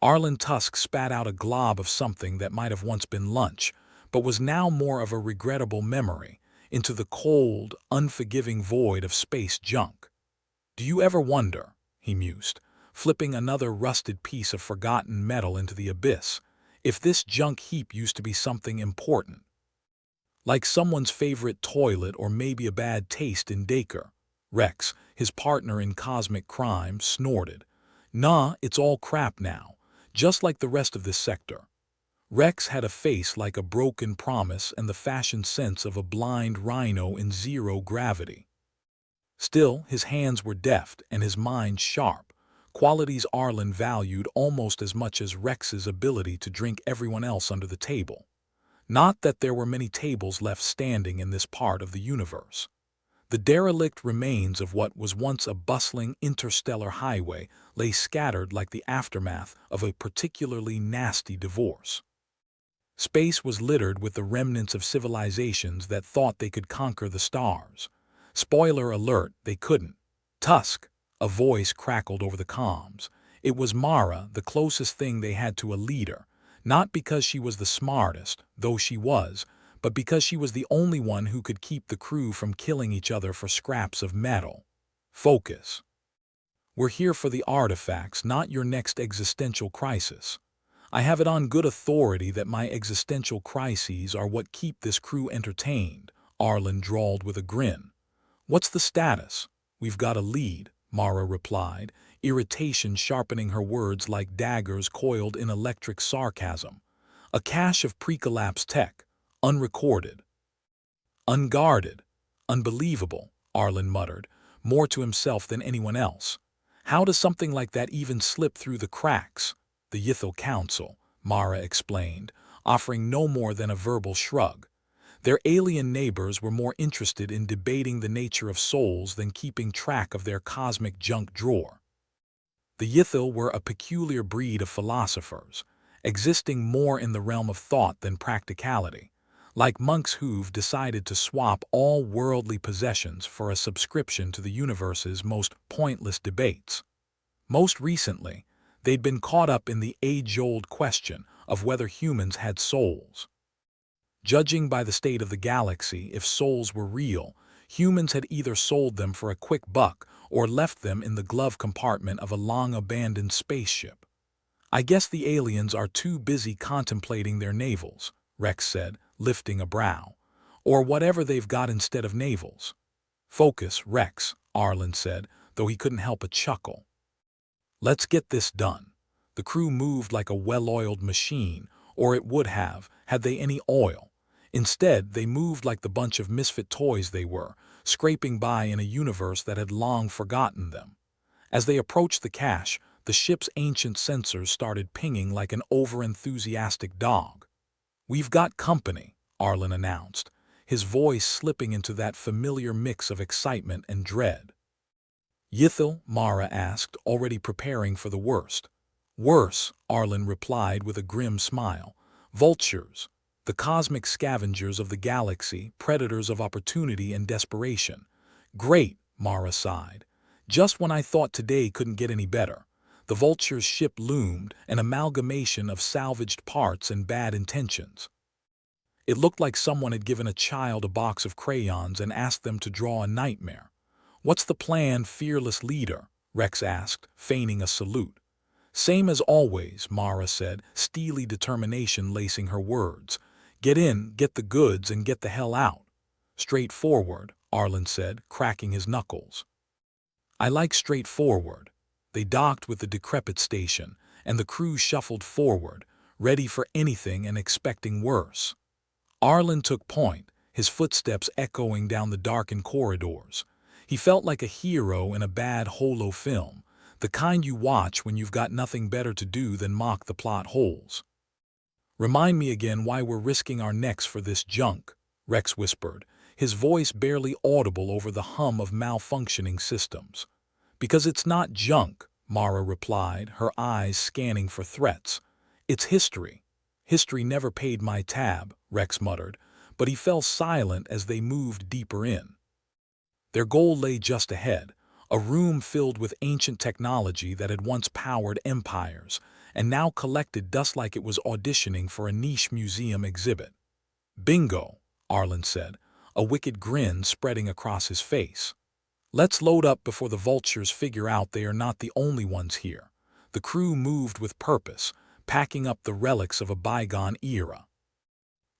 Arlin Tusk spat out a glob of something that might have once been lunch, but was now more of a regrettable memory, into the cold, unforgiving void of space junk. "Do you ever wonder," he mused, flipping another rusted piece of forgotten metal into the abyss, "if this junk heap used to be something important? Like someone's favorite toilet or maybe a bad taste in Dacre?" Rex, his partner in cosmic crime, snorted. "Nah, it's all crap now, just like the rest of this sector." Rex had a face like a broken promise and the fashion sense of a blind rhino in zero gravity. Still, his hands were deft and his mind sharp, qualities Arlen valued almost as much as Rex's ability to drink everyone else under the table. Not that there were many tables left standing in this part of the universe. The derelict remains of what was once a bustling interstellar highway lay scattered like the aftermath of a particularly nasty divorce. Space was littered with the remnants of civilizations that thought they could conquer the stars. Spoiler alert, they couldn't. "Tusk," a voice crackled over the comms. It was Mara, the closest thing they had to a leader, not because she was the smartest, though she was, but because she was the only one who could keep the crew from killing each other for scraps of metal. "Focus. We're here for the artifacts, not your next existential crisis. I have it on good authority that my existential crises are what keep this crew entertained," Arlen drawled with a grin. "What's the status?" "We've got a lead," Mara replied, irritation sharpening her words like daggers coiled in electric sarcasm. "A cache of pre-collapse tech, unrecorded." "Unguarded. Unbelievable," Arlen muttered, more to himself than anyone else. "How does something like that even slip through the cracks?" "The Ythel Council," Mara explained, offering no more than a verbal shrug. Their alien neighbors were more interested in debating the nature of souls than keeping track of their cosmic junk drawer. The Ythel were a peculiar breed of philosophers, existing more in the realm of thought than practicality, like monks who've decided to swap all worldly possessions for a subscription to the universe's most pointless debates. Most recently, they'd been caught up in the age-old question of whether humans had souls. Judging by the state of the galaxy, if souls were real, humans had either sold them for a quick buck or left them in the glove compartment of a long-abandoned spaceship. "I guess the aliens are too busy contemplating their navels," Rex said, lifting a brow. "Or whatever they've got instead of navels." "Focus, Rex," Arlen said, though he couldn't help a chuckle. "Let's get this done." The crew moved like a well-oiled machine, or it would have, had they any oil. Instead, they moved like the bunch of misfit toys they were, scraping by in a universe that had long forgotten them. As they approached the cache, the ship's ancient sensors started pinging like an over-enthusiastic dog. "We've got company," Arlen announced, his voice slipping into that familiar mix of excitement and dread. "Ythel?" Mara asked, already preparing for the worst. "Worse," Arlen replied with a grim smile. "Vultures. The cosmic scavengers of the galaxy, predators of opportunity and desperation." "Great," Mara sighed. "Just when I thought today couldn't get any better." The Vulture's ship loomed, an amalgamation of salvaged parts and bad intentions. It looked like someone had given a child a box of crayons and asked them to draw a nightmare. "What's the plan, fearless leader?" Rex asked, feigning a salute. "Same as always," Mara said, steely determination lacing her words. "Get in, get the goods, and get the hell out." "Straightforward," Arlen said, cracking his knuckles. "I like straightforward." They docked with the decrepit station, and the crew shuffled forward, ready for anything and expecting worse. Arlen took point, his footsteps echoing down the darkened corridors. He felt like a hero in a bad holo film, the kind you watch when you've got nothing better to do than mock the plot holes. "Remind me again why we're risking our necks for this junk," Rex whispered, his voice barely audible over the hum of malfunctioning systems. "Because it's not junk," Mara replied, her eyes scanning for threats. "It's history." "History never paid my tab," Rex muttered, but he fell silent as they moved deeper in. Their goal lay just ahead, a room filled with ancient technology that had once powered empires, and now collected dust like it was auditioning for a niche museum exhibit. "Bingo," Arlin said, a wicked grin spreading across his face. "Let's load up before the vultures figure out they are not the only ones here." The crew moved with purpose, packing up the relics of a bygone era.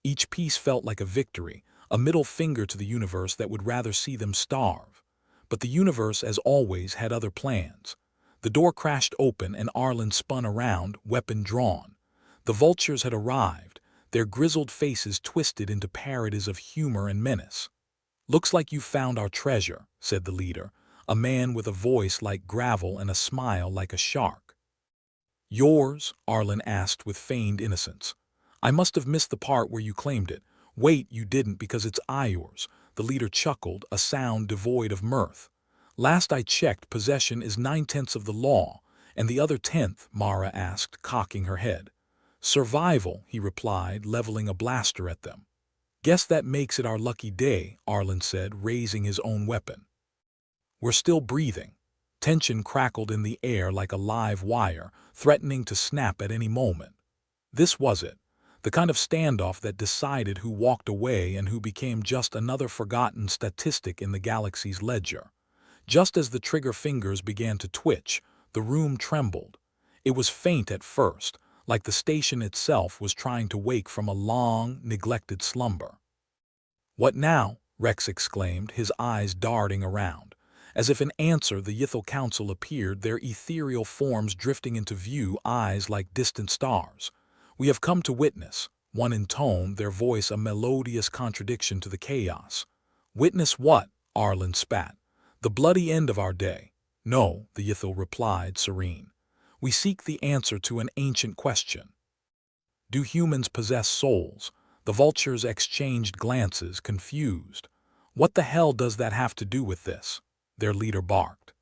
Each piece felt like a victory, a middle finger to the universe that would rather see them starve. But the universe, as always, had other plans. The door crashed open and Arlen spun around, weapon drawn. The vultures had arrived, their grizzled faces twisted into parodies of humor and menace. "Looks like you found our treasure," said the leader, a man with a voice like gravel and a smile like a shark. "Yours?" Arlen asked with feigned innocence. "I must have missed the part where you claimed it." "Wait, you didn't because it's yours," the leader chuckled, a sound devoid of mirth. "Last I checked, possession is 9/10 of the law, and the other 10th, Mara asked, cocking her head. "Survival," he replied, leveling a blaster at them. "Guess that makes it our lucky day," Arlen said, raising his own weapon. "We're still breathing." Tension crackled in the air like a live wire, threatening to snap at any moment. This was it, the kind of standoff that decided who walked away and who became just another forgotten statistic in the galaxy's ledger. Just as the trigger fingers began to twitch, the room trembled. It was faint at first, like the station itself was trying to wake from a long, neglected slumber. "What now?" Rex exclaimed, his eyes darting around. As if in answer, the Ythel Council appeared, their ethereal forms drifting into view, eyes like distant stars. "We have come to witness," one intoned, their voice a melodious contradiction to the chaos. "Witness what?" Arlen spat. "The bloody end of our day." "No," the Ythel replied, serene. "We seek the answer to an ancient question. Do humans possess souls?" The vultures exchanged glances, confused. "What the hell does that have to do with this?" their leader barked.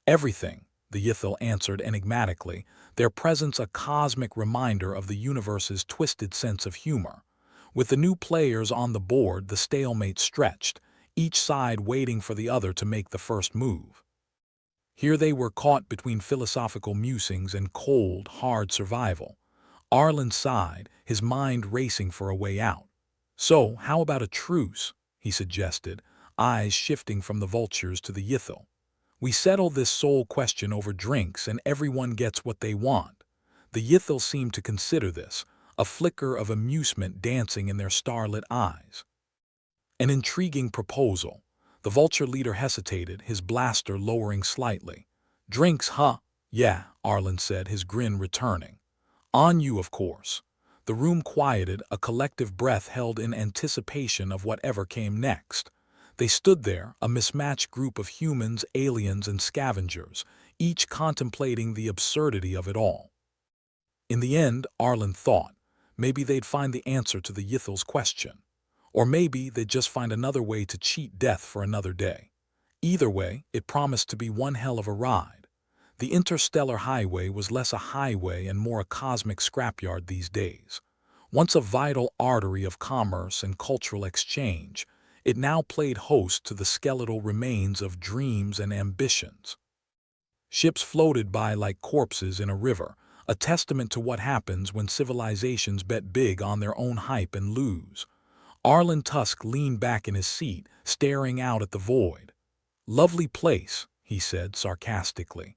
"Everything," the Ythel answered enigmatically, their presence a cosmic reminder of the universe's twisted sense of humor. With the new players on the board, the stalemate stretched, each side waiting for the other to make the first move. Here they were caught between philosophical musings and cold, hard survival. Arlen sighed, his mind racing for a way out. "So, how about a truce?" he suggested, eyes shifting from the vultures to the Ythel. "We settle this soul question over drinks and everyone gets what they want." The Ythel seemed to consider this, a flicker of amusement dancing in their starlit eyes. "An intriguing proposal." The vulture leader hesitated, his blaster lowering slightly. "Drinks, huh?" "Yeah," Arlen said, his grin returning. "On you, of course." The room quieted, a collective breath held in anticipation of whatever came next. They stood there, a mismatched group of humans, aliens, and scavengers, each contemplating the absurdity of it all. In the end, Arlen thought, maybe they'd find the answer to the Ythel's question. Or maybe they'd just find another way to cheat death for another day. Either way, it promised to be one hell of a ride. The interstellar highway was less a highway and more a cosmic scrapyard these days. Once a vital artery of commerce and cultural exchange, it now played host to the skeletal remains of dreams and ambitions. Ships floated by like corpses in a river, a testament to what happens when civilizations bet big on their own hype and lose. Arlin Tusk leaned back in his seat, staring out at the void. "Lovely place," he said sarcastically.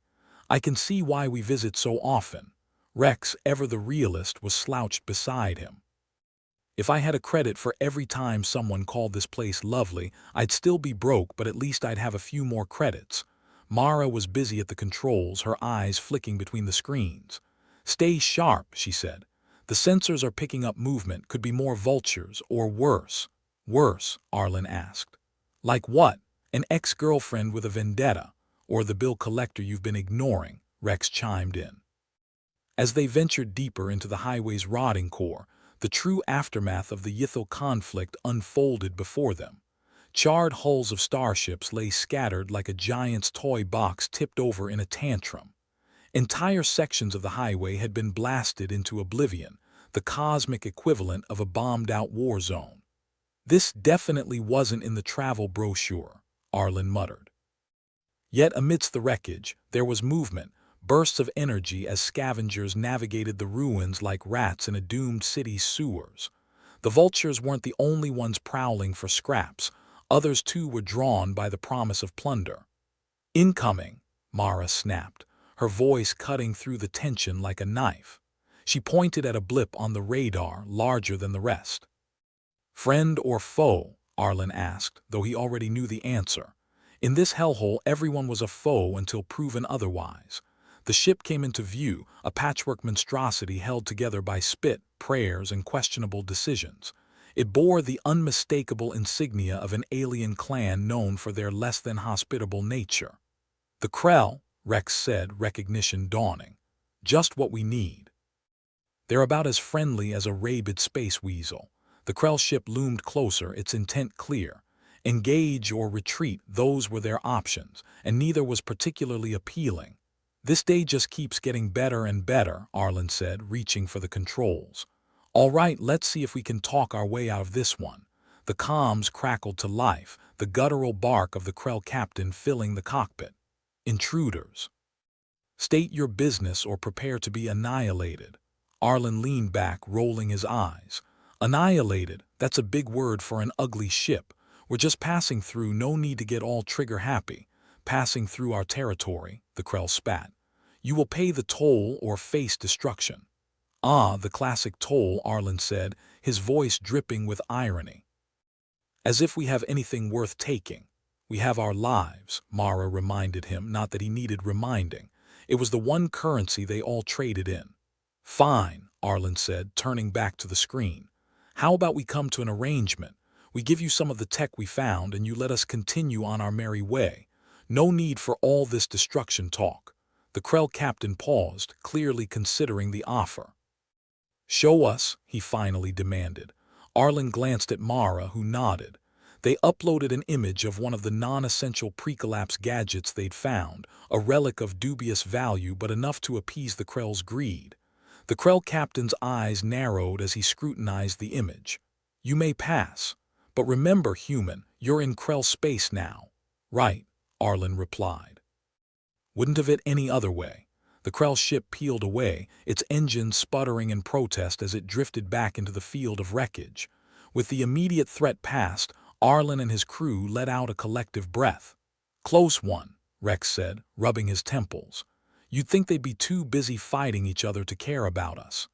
"I can see why we visit so often." Rex, ever the realist, was slouched beside him. "If I had a credit for every time someone called this place lovely, I'd still be broke, but at least I'd have a few more credits." Mara was busy at the controls, her eyes flicking between the screens. "Stay sharp," she said. "The sensors are picking up movement, could be more vultures, or worse." "Worse?" Arlen asked. "Like what? An ex-girlfriend with a vendetta, or the bill collector you've been ignoring," Rex chimed in. As they ventured deeper into the highway's rotting core, the true aftermath of the Ythel conflict unfolded before them. Charred hulls of starships lay scattered like a giant's toy box tipped over in a tantrum. Entire sections of the highway had been blasted into oblivion, the cosmic equivalent of a bombed-out war zone. "This definitely wasn't in the travel brochure," Arlen muttered. Yet amidst the wreckage, there was movement, bursts of energy as scavengers navigated the ruins like rats in a doomed city's sewers. The vultures weren't the only ones prowling for scraps. Others too were drawn by the promise of plunder. "Incoming," Mara snapped, her voice cutting through the tension like a knife. She pointed at a blip on the radar larger than the rest. "Friend or foe?" Arlin asked, though he already knew the answer. In this hellhole, everyone was a foe until proven otherwise. The ship came into view, a patchwork monstrosity held together by spit, prayers, and questionable decisions. It bore the unmistakable insignia of an alien clan known for their less-than-hospitable nature. "The Krell," Rex said, recognition dawning. "Just what we need." "They're about as friendly as a rabid space weasel." The Krell ship loomed closer, its intent clear. Engage or retreat, those were their options, and neither was particularly appealing. "This day just keeps getting better and better," Arlin said, reaching for the controls. "All right, let's see if we can talk our way out of this one." The comms crackled to life, the guttural bark of the Krell captain filling the cockpit. "Intruders. State your business or prepare to be annihilated." Arlin leaned back, rolling his eyes. "Annihilated, that's a big word for an ugly ship. We're just passing through, no need to get all trigger-happy. Passing through our territory," the Krell spat. "You will pay the toll or face destruction." "Ah, the classic toll," Arlin said, his voice dripping with irony. "As if we have anything worth taking." "We have our lives," Mara reminded him, not that he needed reminding. It was the one currency they all traded in. "Fine," Arlin said, turning back to the screen. "How about we come to an arrangement? We give you some of the tech we found, and you let us continue on our merry way. No need for all this destruction talk." The Krell captain paused, clearly considering the offer. "Show us," he finally demanded. Arlin glanced at Mara, who nodded. They uploaded an image of one of the non-essential pre-collapse gadgets they'd found, a relic of dubious value but enough to appease the Krell's greed. The Krell captain's eyes narrowed as he scrutinized the image. "You may pass. But remember, human, you're in Krell space now." "Right," Arlin replied. "Wouldn't have it any other way." The Krell ship peeled away, its engines sputtering in protest as it drifted back into the field of wreckage. With the immediate threat past, Arlin and his crew let out a collective breath. "Close one," Rex said, rubbing his temples. "You'd think they'd be too busy fighting each other to care about us."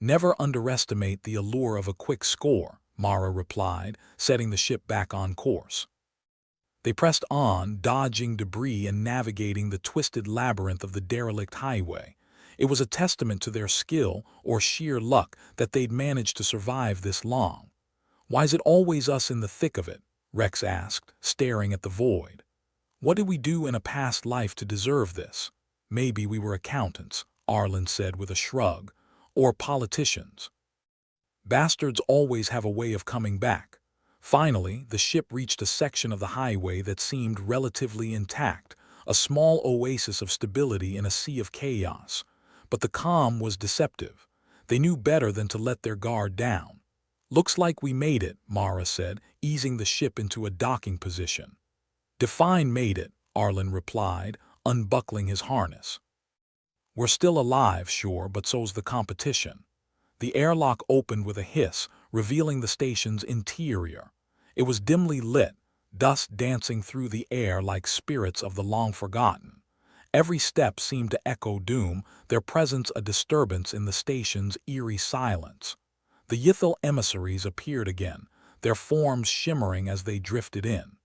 "Never underestimate the allure of a quick score," Mara replied, setting the ship back on course. They pressed on, dodging debris and navigating the twisted labyrinth of the derelict highway. It was a testament to their skill, or sheer luck, that they'd managed to survive this long. "Why's it always us in the thick of it?" Rex asked, staring at the void. "What did we do in a past life to deserve this?" "Maybe we were accountants," Arlin said with a shrug. "Or politicians. Bastards always have a way of coming back." Finally, the ship reached a section of the highway that seemed relatively intact, a small oasis of stability in a sea of chaos. But the calm was deceptive. They knew better than to let their guard down. "Looks like we made it," Mara said, easing the ship into a docking position. "Define made it," Arlin replied, unbuckling his harness. "We're still alive, sure, but so's the competition." The airlock opened with a hiss, revealing the station's interior. It was dimly lit, dust dancing through the air like spirits of the long-forgotten. Every step seemed to echo doom, their presence a disturbance in the station's eerie silence. The Ythel emissaries appeared again, their forms shimmering as they drifted in.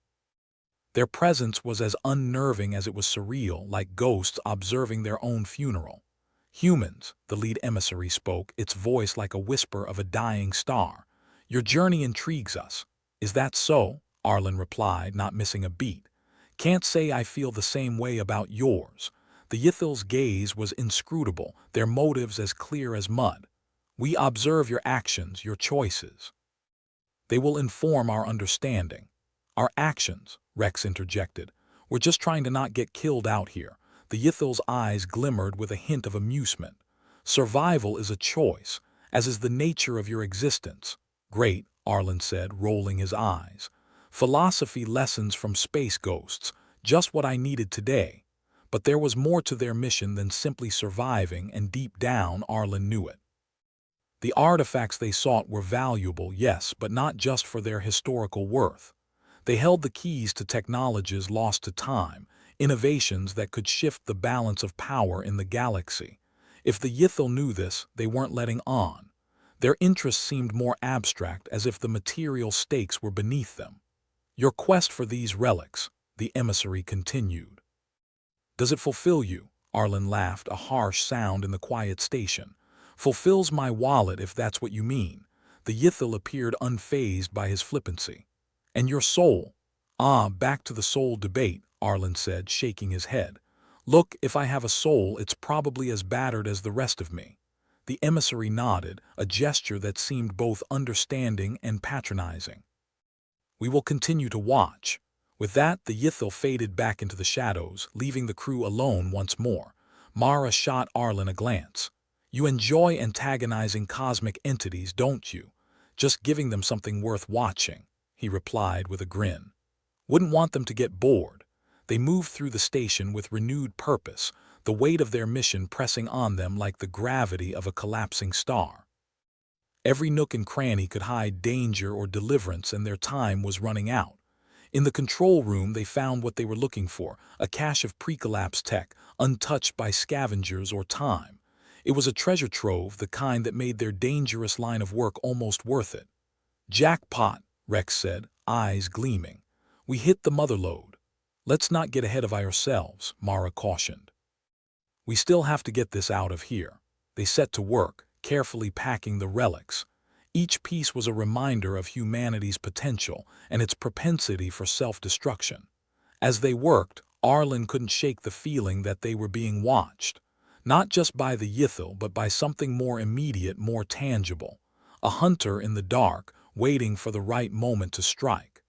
Their presence was as unnerving as it was surreal, like ghosts observing their own funeral. "Humans," the lead emissary spoke, its voice like a whisper of a dying star. "Your journey intrigues us." "Is that so?" Arlin replied, not missing a beat. "Can't say I feel the same way about yours." The Ythel's gaze was inscrutable, their motives as clear as mud. "We observe your actions, your choices. They will inform our understanding." "Our actions," Rex interjected. "We're just trying to not get killed out here." The Ythel's eyes glimmered with a hint of amusement. "Survival is a choice, as is the nature of your existence." "Great," Arlin said, rolling his eyes. "Philosophy lessons from space ghosts, just what I needed today." But there was more to their mission than simply surviving, and deep down, Arlin knew it. The artifacts they sought were valuable, yes, but not just for their historical worth. They held the keys to technologies lost to time, innovations that could shift the balance of power in the galaxy. If the Ythel knew this, they weren't letting on. Their interests seemed more abstract, as if the material stakes were beneath them. Your quest for these relics, the emissary continued. Does it fulfill you? Arlin laughed, a harsh sound in the quiet station. Fulfills my wallet, if that's what you mean. The Ythel appeared unfazed by his flippancy. And your soul? Ah, back to the soul debate, Arlin said, shaking his head. Look, if I have a soul, it's probably as battered as the rest of me. The emissary nodded, a gesture that seemed both understanding and patronizing. We will continue to watch. With that, the Ythel faded back into the shadows, leaving the crew alone once more. Mara shot Arlin a glance. You enjoy antagonizing cosmic entities, don't you? Just giving them something worth watching, he replied with a grin. Wouldn't want them to get bored. They moved through the station with renewed purpose, the weight of their mission pressing on them like the gravity of a collapsing star. Every nook and cranny could hide danger or deliverance, and their time was running out. In the control room, they found what they were looking for, a cache of pre-collapse tech, untouched by scavengers or time. It was a treasure trove, the kind that made their dangerous line of work almost worth it. Jackpot, Rex said, eyes gleaming. We hit the mother lode. Let's not get ahead of ourselves, Mara cautioned. We still have to get this out of here. They set to work, carefully packing the relics. Each piece was a reminder of humanity's potential and its propensity for self-destruction. As they worked, Arlin couldn't shake the feeling that they were being watched. Not just by the Ythel, but by something more immediate, more tangible. A hunter in the dark, waiting for the right moment to strike.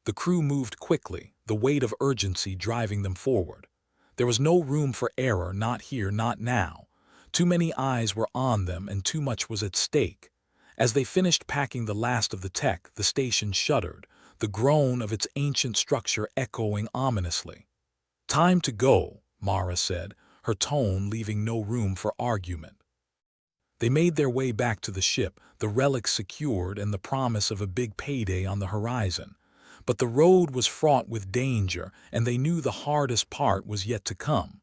The crew moved quickly, the weight of urgency driving them forward. There was no room for error, not here, not now. Too many eyes were on them, and too much was at stake. As they finished packing the last of the tech, the station shuddered, the groan of its ancient structure echoing ominously. Time to go, Mara said, her tone leaving no room for argument. They made their way back to the ship, the relics secured and the promise of a big payday on the horizon. But the road was fraught with danger, and they knew the hardest part was yet to come.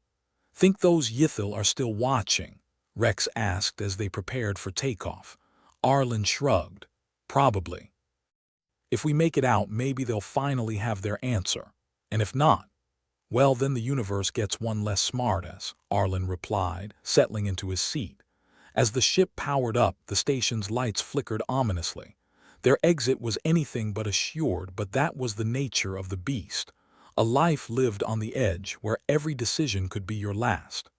Think those Ythel are still watching? Rex asked as they prepared for takeoff. Arlin shrugged. Probably. If we make it out, maybe they'll finally have their answer. And if not, well, then the universe gets one less smartass, Arlin replied, settling into his seat. As the ship powered up, the station's lights flickered ominously. Their exit was anything but assured, but that was the nature of the beast. A life lived on the edge, where every decision could be your last.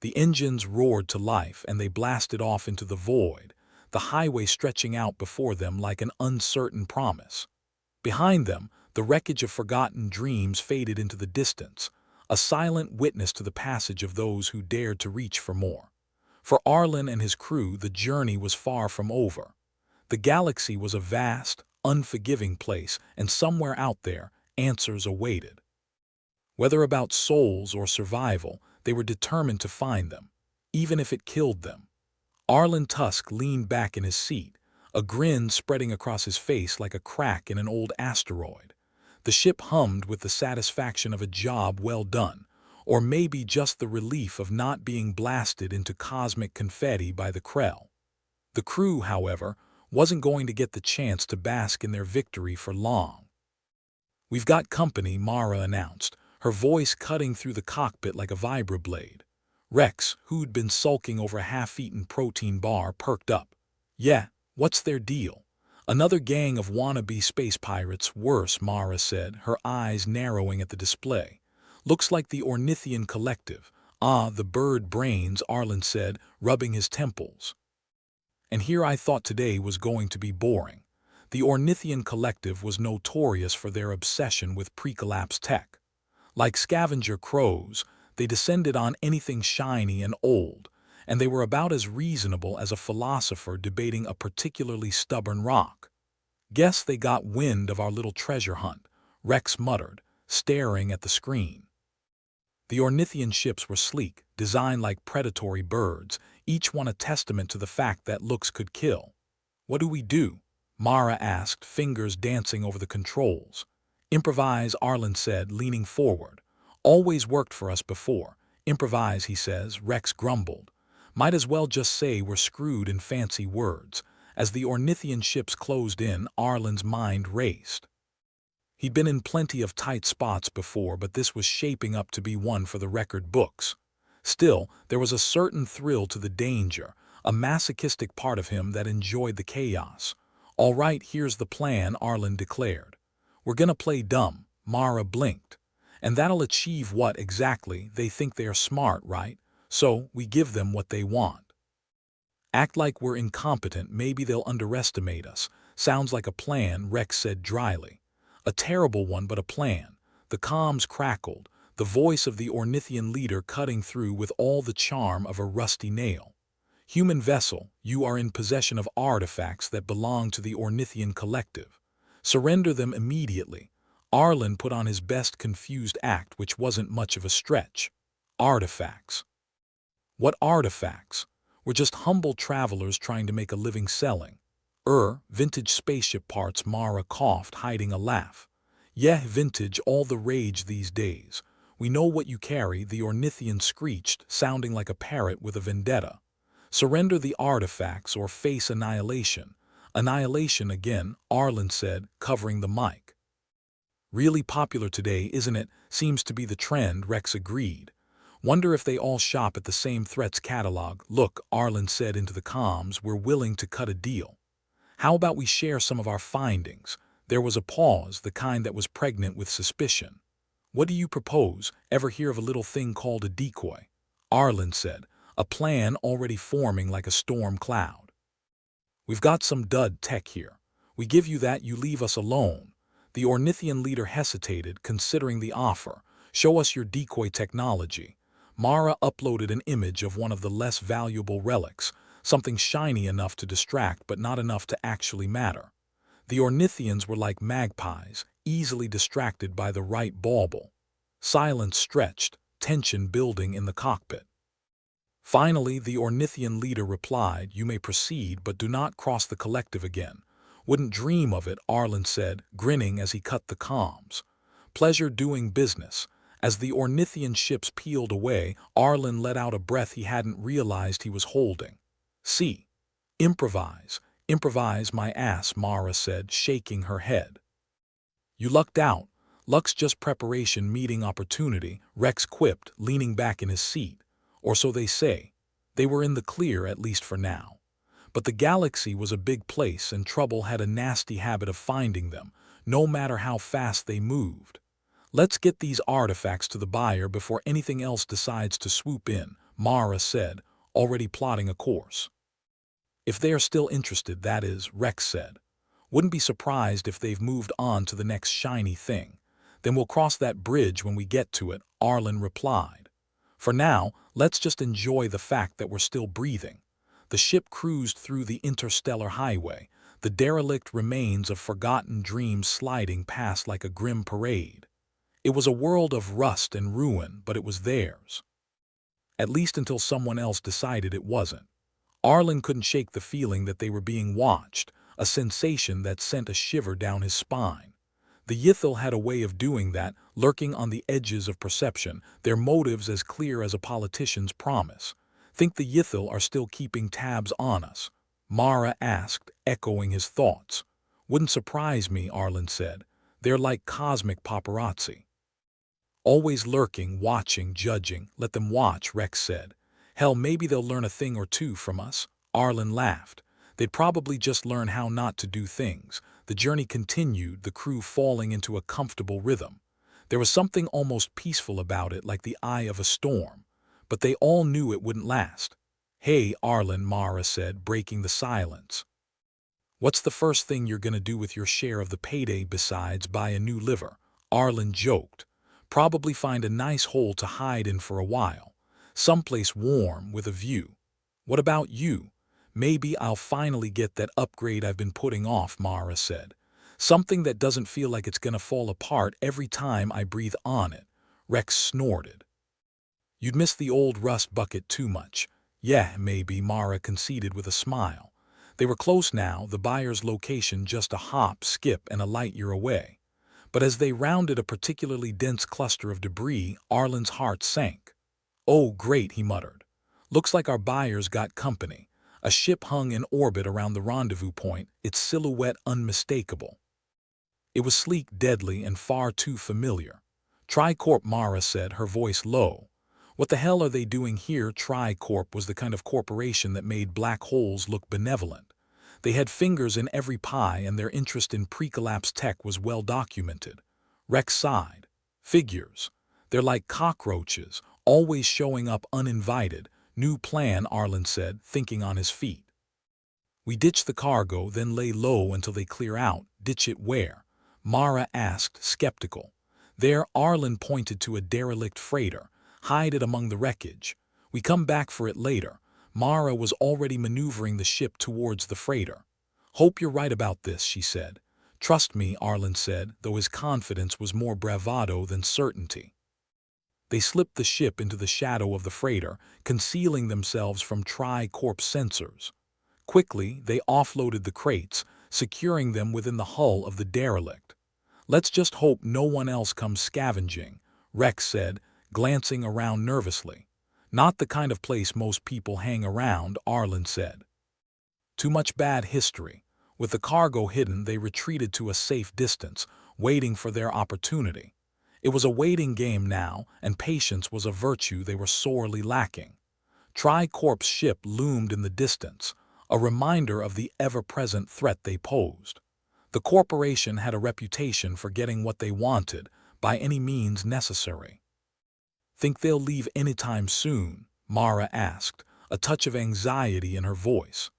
The engines roared to life, and they blasted off into the void, the highway stretching out before them like an uncertain promise. Behind them, the wreckage of forgotten dreams faded into the distance, a silent witness to the passage of those who dared to reach for more. For Arlin and his crew, the journey was far from over. The galaxy was a vast, unforgiving place, and somewhere out there, answers awaited. Whether about souls or survival, they were determined to find them, even if it killed them. Arlin Tusk leaned back in his seat, a grin spreading across his face like a crack in an old asteroid. The ship hummed with the satisfaction of a job well done, or maybe just the relief of not being blasted into cosmic confetti by the Krell. The crew, however, wasn't going to get the chance to bask in their victory for long. We've got company, Mara announced, her voice cutting through the cockpit like a vibroblade. Rex, who'd been sulking over a half-eaten protein bar, perked up. Yeah, what's their deal? Another gang of wannabe space pirates, worse, Mara said, her eyes narrowing at the display. Looks like the Ornithian Collective. Ah, the bird brains, Arlin said, rubbing his temples. And here I thought today was going to be boring. The Ornithian Collective was notorious for their obsession with pre-collapse tech. Like scavenger crows, they descended on anything shiny and old, and they were about as reasonable as a philosopher debating a particularly stubborn rock. Guess they got wind of our little treasure hunt, Rex muttered, staring at the screen. The Ornithian ships were sleek, designed like predatory birds, each one a testament to the fact that looks could kill. "What do we do?" Mara asked, fingers dancing over the controls. "Improvise," Arlen said, leaning forward. "Always worked for us before." "Improvise," he says, Rex grumbled. "Might as well just say we're screwed in fancy words." As the Ornithian ships closed in, Arlen's mind raced. He'd been in plenty of tight spots before, but this was shaping up to be one for the record books. Still, there was a certain thrill to the danger, a masochistic part of him that enjoyed the chaos. "All right, here's the plan," Arlen declared. "We're gonna play dumb." Mara blinked. "And that'll achieve what exactly? They think they're smart, right? So we give them what they want. Act like we're incompetent, maybe they'll underestimate us." "Sounds like a plan," Rex said dryly. "A terrible one, but a plan." The comms crackled, the voice of the Ornithian leader cutting through with all the charm of a rusty nail. "Human vessel, you are in possession of artifacts that belong to the Ornithian collective. Surrender them immediately." Arlen put on his best confused act, which wasn't much of a stretch. "Artifacts? What artifacts? We're just humble travelers trying to make a living selling." Vintage spaceship parts," Mara coughed, hiding a laugh. "Yeah, vintage, all the rage these days." "We know what you carry," the Ornithian screeched, sounding like a parrot with a vendetta. "Surrender the artifacts or face annihilation." "Annihilation again," Arlen said, covering the mic. "Really popular today, isn't it?" "Seems to be the trend," Rex agreed. "Wonder if they all shop at the same threats catalog." "Look," Arlen said into the comms, "we're willing to cut a deal. How about we share some of our findings?" There was a pause, the kind that was pregnant with suspicion. "What do you propose? Ever hear of a little thing called a decoy?" Arlen said, a plan already forming like a storm cloud. "We've got some dud tech here. We give you that, you leave us alone." The Ornithian leader hesitated, considering the offer. "Show us your decoy technology." Mara uploaded an image of one of the less valuable relics, something shiny enough to distract but not enough to actually matter. The Ornithians were like magpies, easily distracted by the right bauble. Silence stretched, tension building in the cockpit. Finally, the Ornithian leader replied, "You may proceed, but do not cross the collective again." "Wouldn't dream of it," Arlen said, grinning as he cut the comms. "Pleasure doing business." As the Ornithian ships peeled away, Arlen let out a breath he hadn't realized he was holding. "See. Improvise." "Improvise my ass," Mara said, shaking her head. "You lucked out." "Luck's just preparation meeting opportunity," Rex quipped, leaning back in his seat. "Or so they say." They were in the clear, at least for now. But the galaxy was a big place, and trouble had a nasty habit of finding them, no matter how fast they moved. "Let's get these artifacts to the buyer before anything else decides to swoop in," Mara said, already plotting a course. "If they are still interested, that is," Rex said. "Wouldn't be surprised if they've moved on to the next shiny thing." "Then we'll cross that bridge when we get to it," Arlen replied. "For now, let's just enjoy the fact that we're still breathing." The ship cruised through the interstellar highway, the derelict remains of forgotten dreams sliding past like a grim parade. It was a world of rust and ruin, but it was theirs. At least until someone else decided it wasn't. Arlen couldn't shake the feeling that they were being watched, a sensation that sent a shiver down his spine. The Yithil had a way of doing that, lurking on the edges of perception, their motives as clear as a politician's promise. "Think the Yithil are still keeping tabs on us?" Mara asked, echoing his thoughts. "Wouldn't surprise me," Arlen said. "They're like cosmic paparazzi. Always lurking, watching, judging." "Let them watch," Rex said. "Hell, maybe they'll learn a thing or two from us." Arlen laughed. "They'd probably just learn how not to do things." The journey continued, the crew falling into a comfortable rhythm. There was something almost peaceful about it, like the eye of a storm. But they all knew it wouldn't last. "Hey, Arlen," Mara said, breaking the silence. "What's the first thing you're gonna do with your share of the payday besides buy a new liver?" Arlen joked. "Probably find a nice hole to hide in for a while. Someplace warm with a view." "What about you?" "Maybe I'll finally get that upgrade I've been putting off," Mara said. "Something that doesn't feel like it's gonna fall apart every time I breathe on it." Rex snorted. You'd miss the old rust bucket too much. Yeah, maybe, Mara conceded with a smile. They were close now, the buyer's location just a hop, skip, and a light year away. But as they rounded a particularly dense cluster of debris, Arlin's heart sank. "Oh, great," he muttered. "Looks like our buyers got company." A ship hung in orbit around the rendezvous point, its silhouette unmistakable. It was sleek, deadly, and far too familiar. "Tricorp," Mara said, her voice low. "What the hell are they doing here?" Tricorp was the kind of corporation that made black holes look benevolent. They had fingers in every pie, and their interest in pre-collapse tech was well documented. Rex sighed. "Figures. They're like cockroaches, always showing up uninvited." "New plan," Arlin said, thinking on his feet. "We ditch the cargo, then lay low until they clear out." "Ditch it where?" Mara asked, skeptical. "There," Arlin pointed to a derelict freighter. "Hide it among the wreckage. We come back for it later." Mara was already maneuvering the ship towards the freighter. "Hope you're right about this," she said. "Trust me," Arlin said, though his confidence was more bravado than certainty. They slipped the ship into the shadow of the freighter, concealing themselves from Tri-Corp's sensors. Quickly, they offloaded the crates, securing them within the hull of the derelict. "Let's just hope no one else comes scavenging," Rex said, glancing around nervously. "Not the kind of place most people hang around," Arlin said. "Too much bad history." With the cargo hidden, they retreated to a safe distance, waiting for their opportunity. It was a waiting game now, and patience was a virtue they were sorely lacking. Tri-Corp's ship loomed in the distance, a reminder of the ever-present threat they posed. The corporation had a reputation for getting what they wanted, by any means necessary. "Think they'll leave anytime soon?" Mara asked, a touch of anxiety in her voice.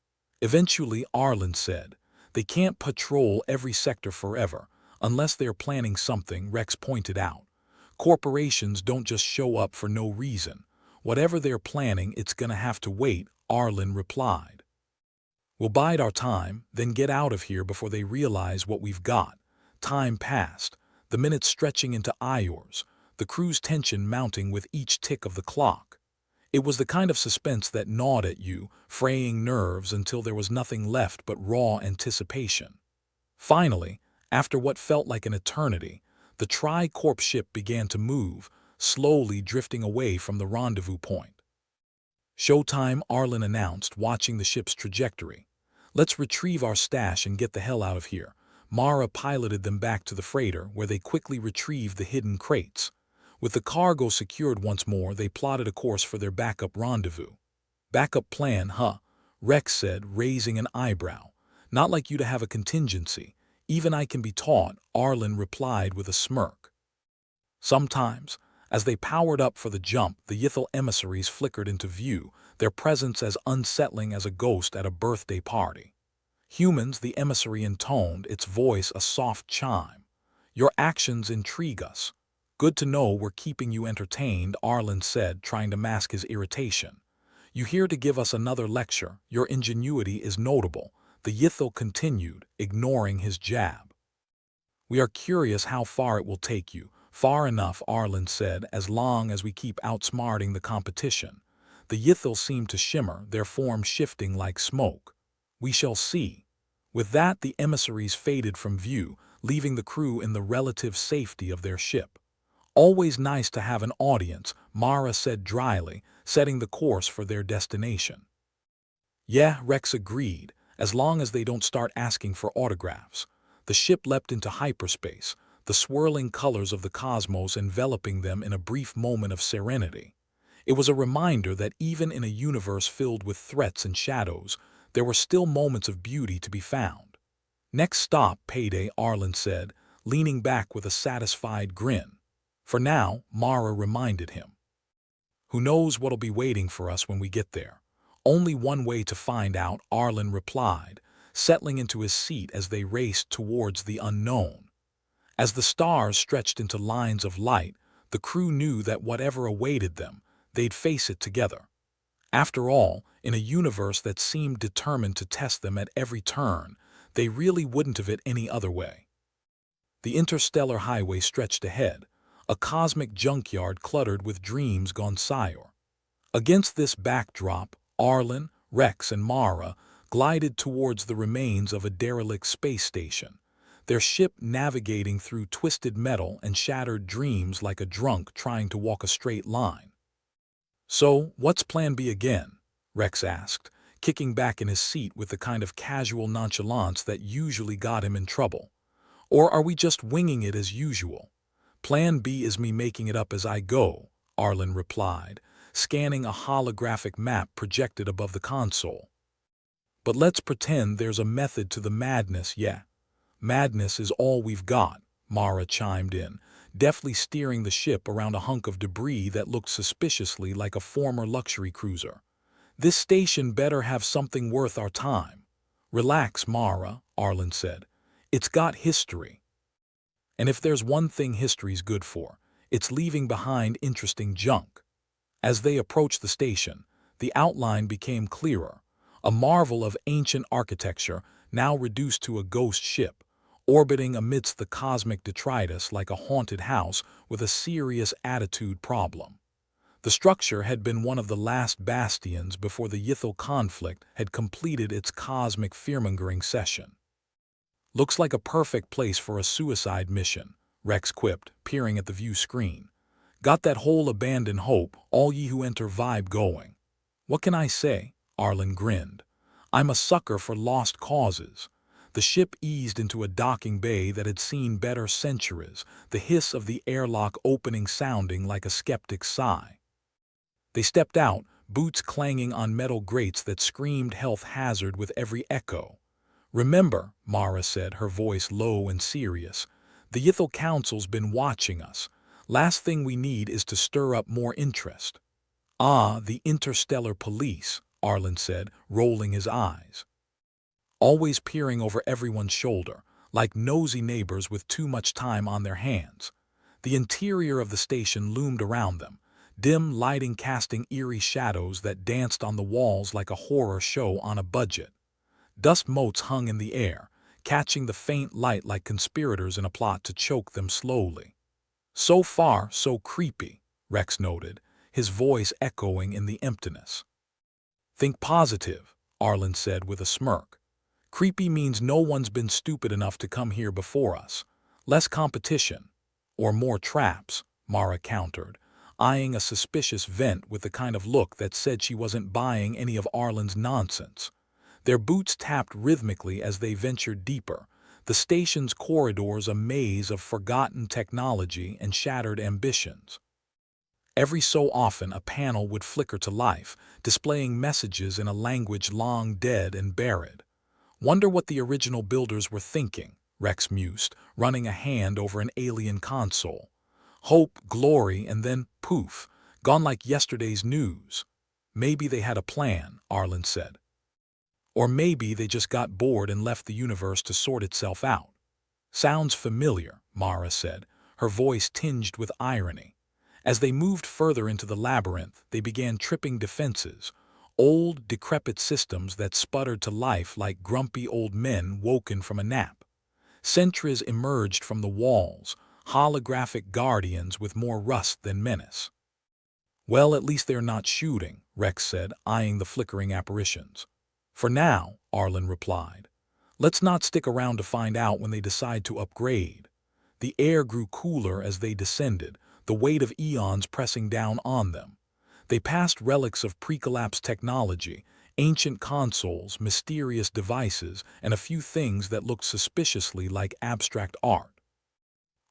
"Eventually," Arlin said. "They can't patrol every sector forever, unless they're planning something," Rex pointed out. "Corporations don't just show up for no reason. Whatever they're planning, it's gonna have to wait," Arlin replied. "We'll bide our time, then get out of here before they realize what we've got." Time passed, the minutes stretching into hours, the crew's tension mounting with each tick of the clock. It was the kind of suspense that gnawed at you, fraying nerves until there was nothing left but raw anticipation. Finally, after what felt like an eternity, the Tri-Corp ship began to move, slowly drifting away from the rendezvous point. "Showtime," Arlin announced, watching the ship's trajectory. "Let's retrieve our stash and get the hell out of here." Mara piloted them back to the freighter, where they quickly retrieved the hidden crates. With the cargo secured once more, they plotted a course for their backup rendezvous. "Backup plan, huh?" Rex said, raising an eyebrow. "Not like you to have a contingency. Even I can be taught," Arlin replied with a smirk. Sometimes, as they powered up for the jump, the Ythel emissaries flickered into view, their presence as unsettling as a ghost at a birthday party. "Humans," the emissary intoned, its voice a soft chime. "Your actions intrigue us." "Good to know we're keeping you entertained," Arlin said, trying to mask his irritation. "You here to give us another lecture? Your ingenuity is notable," the Ythel continued, ignoring his jab. "We are curious how far it will take you." "Far enough," Arlin said, "as long as we keep outsmarting the competition." The Ythel seemed to shimmer, their form shifting like smoke. "We shall see." With that, the emissaries faded from view, leaving the crew in the relative safety of their ship. "Always nice to have an audience," Mara said dryly, setting the course for their destination. "Yeah," Rex agreed, "as long as they don't start asking for autographs." The ship leapt into hyperspace, the swirling colors of the cosmos enveloping them in a brief moment of serenity. It was a reminder that even in a universe filled with threats and shadows, there were still moments of beauty to be found. "Next stop, payday," Arlin said, leaning back with a satisfied grin. "For now," Mara reminded him. "Who knows what'll be waiting for us when we get there?" "Only one way to find out," Arlin replied, settling into his seat as they raced towards the unknown. As the stars stretched into lines of light, the crew knew that whatever awaited them, they'd face it together. After all, in a universe that seemed determined to test them at every turn, they really wouldn't have it any other way. The interstellar highway stretched ahead, a cosmic junkyard cluttered with dreams gone sour. Against this backdrop, Arlin, Rex, and Mara glided towards the remains of a derelict space station, their ship navigating through twisted metal and shattered dreams like a drunk trying to walk a straight line. "So, what's Plan B again?" Rex asked, kicking back in his seat with the kind of casual nonchalance that usually got him in trouble. "Or are we just winging it as usual?" "Plan B is me making it up as I go," Arlin replied, scanning a holographic map projected above the console. "But let's pretend there's a method to the madness, yeah." "Madness is all we've got," Mara chimed in, deftly steering the ship around a hunk of debris that looked suspiciously like a former luxury cruiser. "This station better have something worth our time." "Relax, Mara," Arlin said. "It's got history. And if there's one thing history's good for, it's leaving behind interesting junk." As they approached the station, the outline became clearer, a marvel of ancient architecture now reduced to a ghost ship, orbiting amidst the cosmic detritus like a haunted house with a serious attitude problem. The structure had been one of the last bastions before the Ythel conflict had completed its cosmic fearmongering session. "Looks like a perfect place for a suicide mission," Rex quipped, peering at the view screen. "Got that whole abandon hope, all ye who enter vibe going." "What can I say?" Arlin grinned. "I'm a sucker for lost causes." The ship eased into a docking bay that had seen better centuries, the hiss of the airlock opening sounding like a skeptic's sigh. They stepped out, boots clanging on metal grates that screamed health hazard with every echo. "Remember," Mara said, her voice low and serious, "the Ythel Council's been watching us. Last thing we need is to stir up more interest." "Ah, the interstellar police," Arlin said, rolling his eyes. "Always peering over everyone's shoulder, like nosy neighbors with too much time on their hands." The interior of the station loomed around them, dim lighting casting eerie shadows that danced on the walls like a horror show on a budget. Dust motes hung in the air, catching the faint light like conspirators in a plot to choke them slowly. "So far, so creepy," Rex noted, his voice echoing in the emptiness. "Think positive," Arlin said with a smirk. "Creepy means no one's been stupid enough to come here before us. Less competition." "Or more traps," Mara countered, eyeing a suspicious vent with the kind of look that said she wasn't buying any of Arlin's nonsense. Their boots tapped rhythmically as they ventured deeper, the station's corridors a maze of forgotten technology and shattered ambitions. Every so often a panel would flicker to life, displaying messages in a language long dead and buried. "Wonder what the original builders were thinking," Rex mused, running a hand over an alien console. "Hope, glory, and then poof, gone like yesterday's news." "Maybe they had a plan," Arlin said. "Or maybe they just got bored and left the universe to sort itself out." "Sounds familiar," Mara said, her voice tinged with irony. As they moved further into the labyrinth, they began tripping defenses, old, decrepit systems that sputtered to life like grumpy old men woken from a nap. Sentries emerged from the walls, holographic guardians with more rust than menace. "Well, at least they're not shooting," Rex said, eyeing the flickering apparitions. "For now," Arlin replied. "Let's not stick around to find out when they decide to upgrade." The air grew cooler as they descended, the weight of eons pressing down on them. They passed relics of pre-collapse technology, ancient consoles, mysterious devices, and a few things that looked suspiciously like abstract art.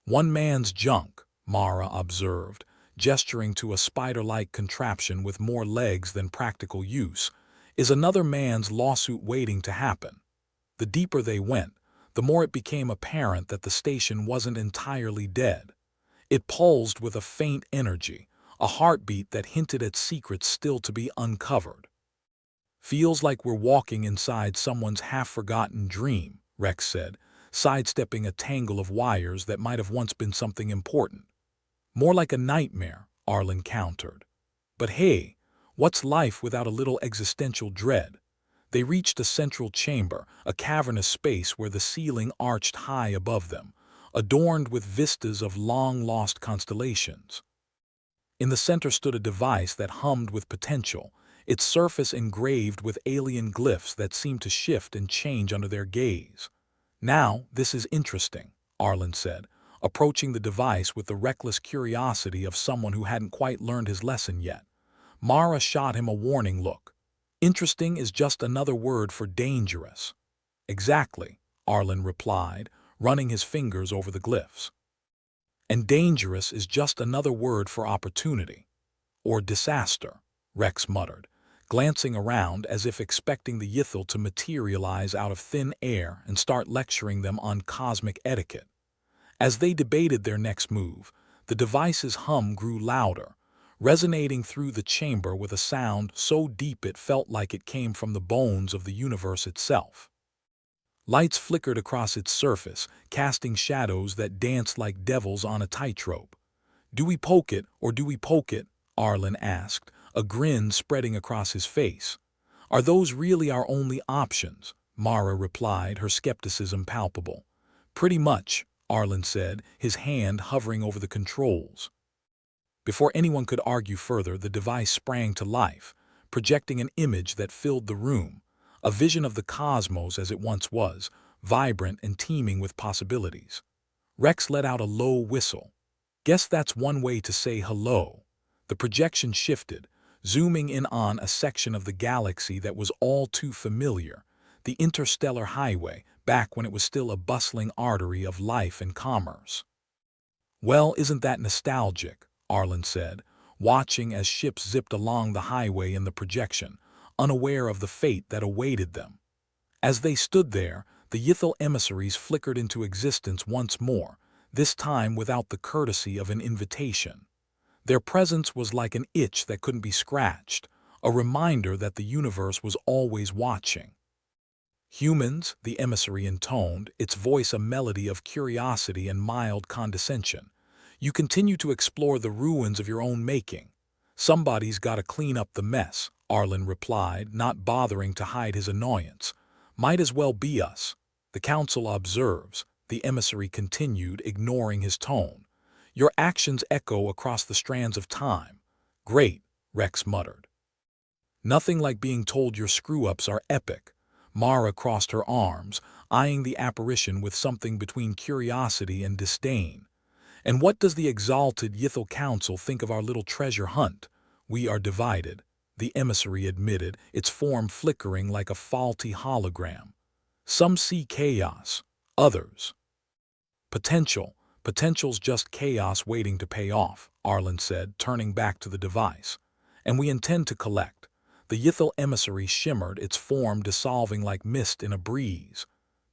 "One man's junk," Mara observed, gesturing to a spider-like contraption with more legs than practical use, "is another man's lawsuit waiting to happen." The deeper they went, the more it became apparent that the station wasn't entirely dead. It pulsed with a faint energy, a heartbeat that hinted at secrets still to be uncovered. "Feels like we're walking inside someone's half-forgotten dream," Rex said, sidestepping a tangle of wires that might have once been something important. "More like a nightmare," Arlin countered. "But hey, what's life without a little existential dread?" They reached a central chamber, a cavernous space where the ceiling arched high above them, adorned with vistas of long-lost constellations. In the center stood a device that hummed with potential, its surface engraved with alien glyphs that seemed to shift and change under their gaze. "Now, this is interesting," Arlin said, approaching the device with the reckless curiosity of someone who hadn't quite learned his lesson yet. Mara shot him a warning look. "Interesting is just another word for dangerous." "Exactly," Arlin replied, running his fingers over the glyphs. "And dangerous is just another word for opportunity. Or disaster," Rex muttered, glancing around as if expecting the Ythel to materialize out of thin air and start lecturing them on cosmic etiquette. As they debated their next move, the device's hum grew louder, resonating through the chamber with a sound so deep it felt like it came from the bones of the universe itself. Lights flickered across its surface, casting shadows that danced like devils on a tightrope. "Do we poke it, or do we poke it?" Arlin asked, a grin spreading across his face. "Are those really our only options?" Mara replied, her skepticism palpable. "Pretty much," Arlin said, his hand hovering over the controls. Before anyone could argue further, the device sprang to life, projecting an image that filled the room, a vision of the cosmos as it once was, vibrant and teeming with possibilities. Rex let out a low whistle. "Guess that's one way to say hello." The projection shifted, zooming in on a section of the galaxy that was all too familiar, the interstellar highway, back when it was still a bustling artery of life and commerce. "Well, isn't that nostalgic?" Arlin said, watching as ships zipped along the highway in the projection, unaware of the fate that awaited them. As they stood there, the Ythel emissaries flickered into existence once more, this time without the courtesy of an invitation. Their presence was like an itch that couldn't be scratched, a reminder that the universe was always watching. "Humans," the emissary intoned, its voice a melody of curiosity and mild condescension, "you continue to explore the ruins of your own making. Somebody's got to clean up the mess," Arlin replied, not bothering to hide his annoyance. "Might as well be us. The Council observes," the emissary continued, ignoring his tone. "Your actions echo across the strands of time." "Great," Rex muttered. "Nothing like being told your screw-ups are epic." Mara crossed her arms, eyeing the apparition with something between curiosity and disdain. "And what does the exalted Ythel Council think of our little treasure hunt?" "We are divided," the emissary admitted, its form flickering like a faulty hologram. "Some see chaos, others potential. Potential's just chaos waiting to pay off," Arlin said, turning back to the device. "And we intend to collect." The Ythel emissary shimmered, its form dissolving like mist in a breeze.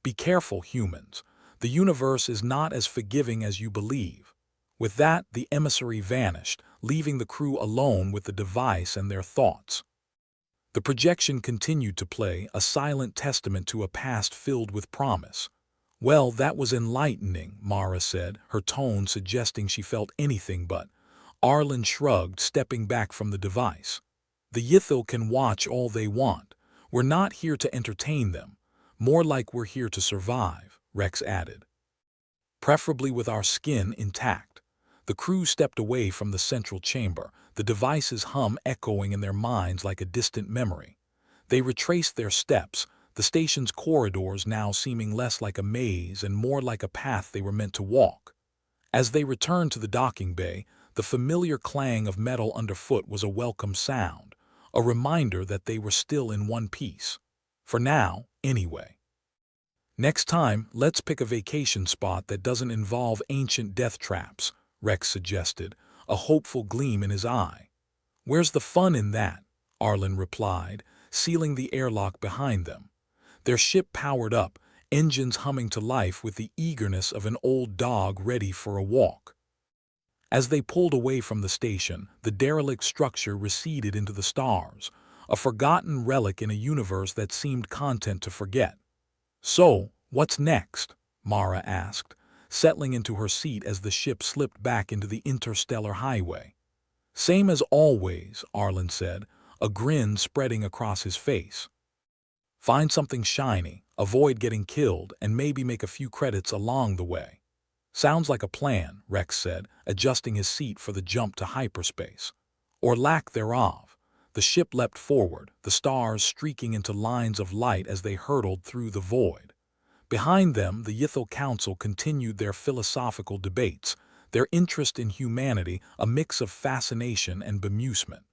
"Be careful, humans. The universe is not as forgiving as you believe." With that, the emissary vanished, leaving the crew alone with the device and their thoughts. The projection continued to play, a silent testament to a past filled with promise. "Well, that was enlightening," Mara said, her tone suggesting she felt anything but. Arlin shrugged, stepping back from the device. "The Ythel can watch all they want. We're not here to entertain them. More like we're here to survive," Rex added. "Preferably with our skin intact." The crew stepped away from the central chamber, the device's hum echoing in their minds like a distant memory. They retraced their steps, the station's corridors now seeming less like a maze and more like a path they were meant to walk. As they returned to the docking bay, the familiar clang of metal underfoot was a welcome sound, a reminder that they were still in one piece. For now, anyway. "Next time, let's pick a vacation spot that doesn't involve ancient death traps," Rex suggested, a hopeful gleam in his eye. "Where's the fun in that?" Arlin replied, sealing the airlock behind them. Their ship powered up, engines humming to life with the eagerness of an old dog ready for a walk. As they pulled away from the station, the derelict structure receded into the stars, a forgotten relic in a universe that seemed content to forget. "So, what's next?" Mara asked, settling into her seat as the ship slipped back into the interstellar highway. "Same as always," Arlin said, a grin spreading across his face. "Find something shiny, avoid getting killed, and maybe make a few credits along the way." Sounds like a plan, Rex said, adjusting his seat for the jump to hyperspace. Or lack thereof. The ship leapt forward, the stars streaking into lines of light as they hurtled through the void. Behind them, the Ythel Council continued their philosophical debates, their interest in humanity a mix of fascination and bemusement.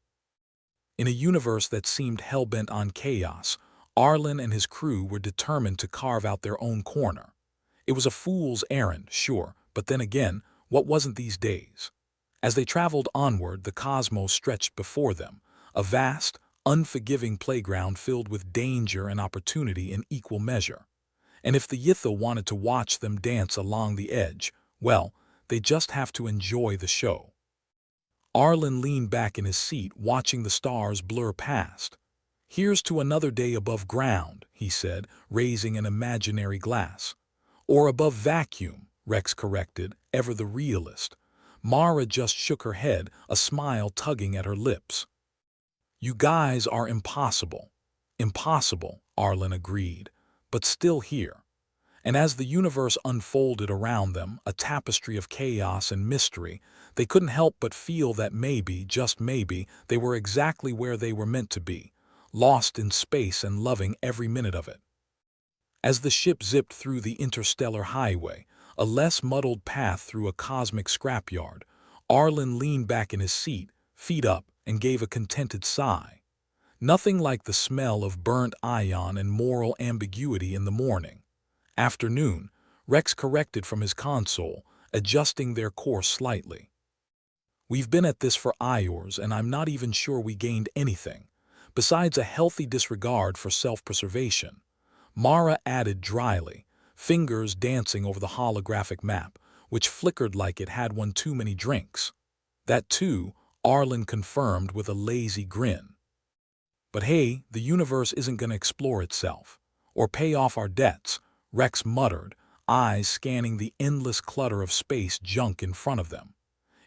In a universe that seemed hell-bent on chaos, Arlin and his crew were determined to carve out their own corner. It was a fool's errand, sure, but then again, what wasn't these days? As they traveled onward, the cosmos stretched before them, a vast, unforgiving playground filled with danger and opportunity in equal measure. And if the Ythel wanted to watch them dance along the edge, well, they just have to enjoy the show. Arlin leaned back in his seat, watching the stars blur past. "Here's to another day above ground," he said, raising an imaginary glass. "Or above vacuum," Rex corrected, ever the realist. Mara just shook her head, a smile tugging at her lips. "You guys are impossible." "Impossible," Arlin agreed, "but still here." And as the universe unfolded around them, a tapestry of chaos and mystery, they couldn't help but feel that maybe, just maybe, they were exactly where they were meant to be, lost in space and loving every minute of it. As the ship zipped through the interstellar highway, a less muddled path through a cosmic scrapyard, Arlin leaned back in his seat, feet up, and gave a contented sigh. Nothing like the smell of burnt ion and moral ambiguity in the morning. Afternoon, Rex corrected from his console, adjusting their course slightly. "We've been at this for hours, and I'm not even sure we gained anything, besides a healthy disregard for self-preservation," Mara added dryly, fingers dancing over the holographic map, which flickered like it had one too many drinks. "That too," Arlin confirmed with a lazy grin. "But hey, the universe isn't going to explore itself, or pay off our debts," Rex muttered, eyes scanning the endless clutter of space junk in front of them.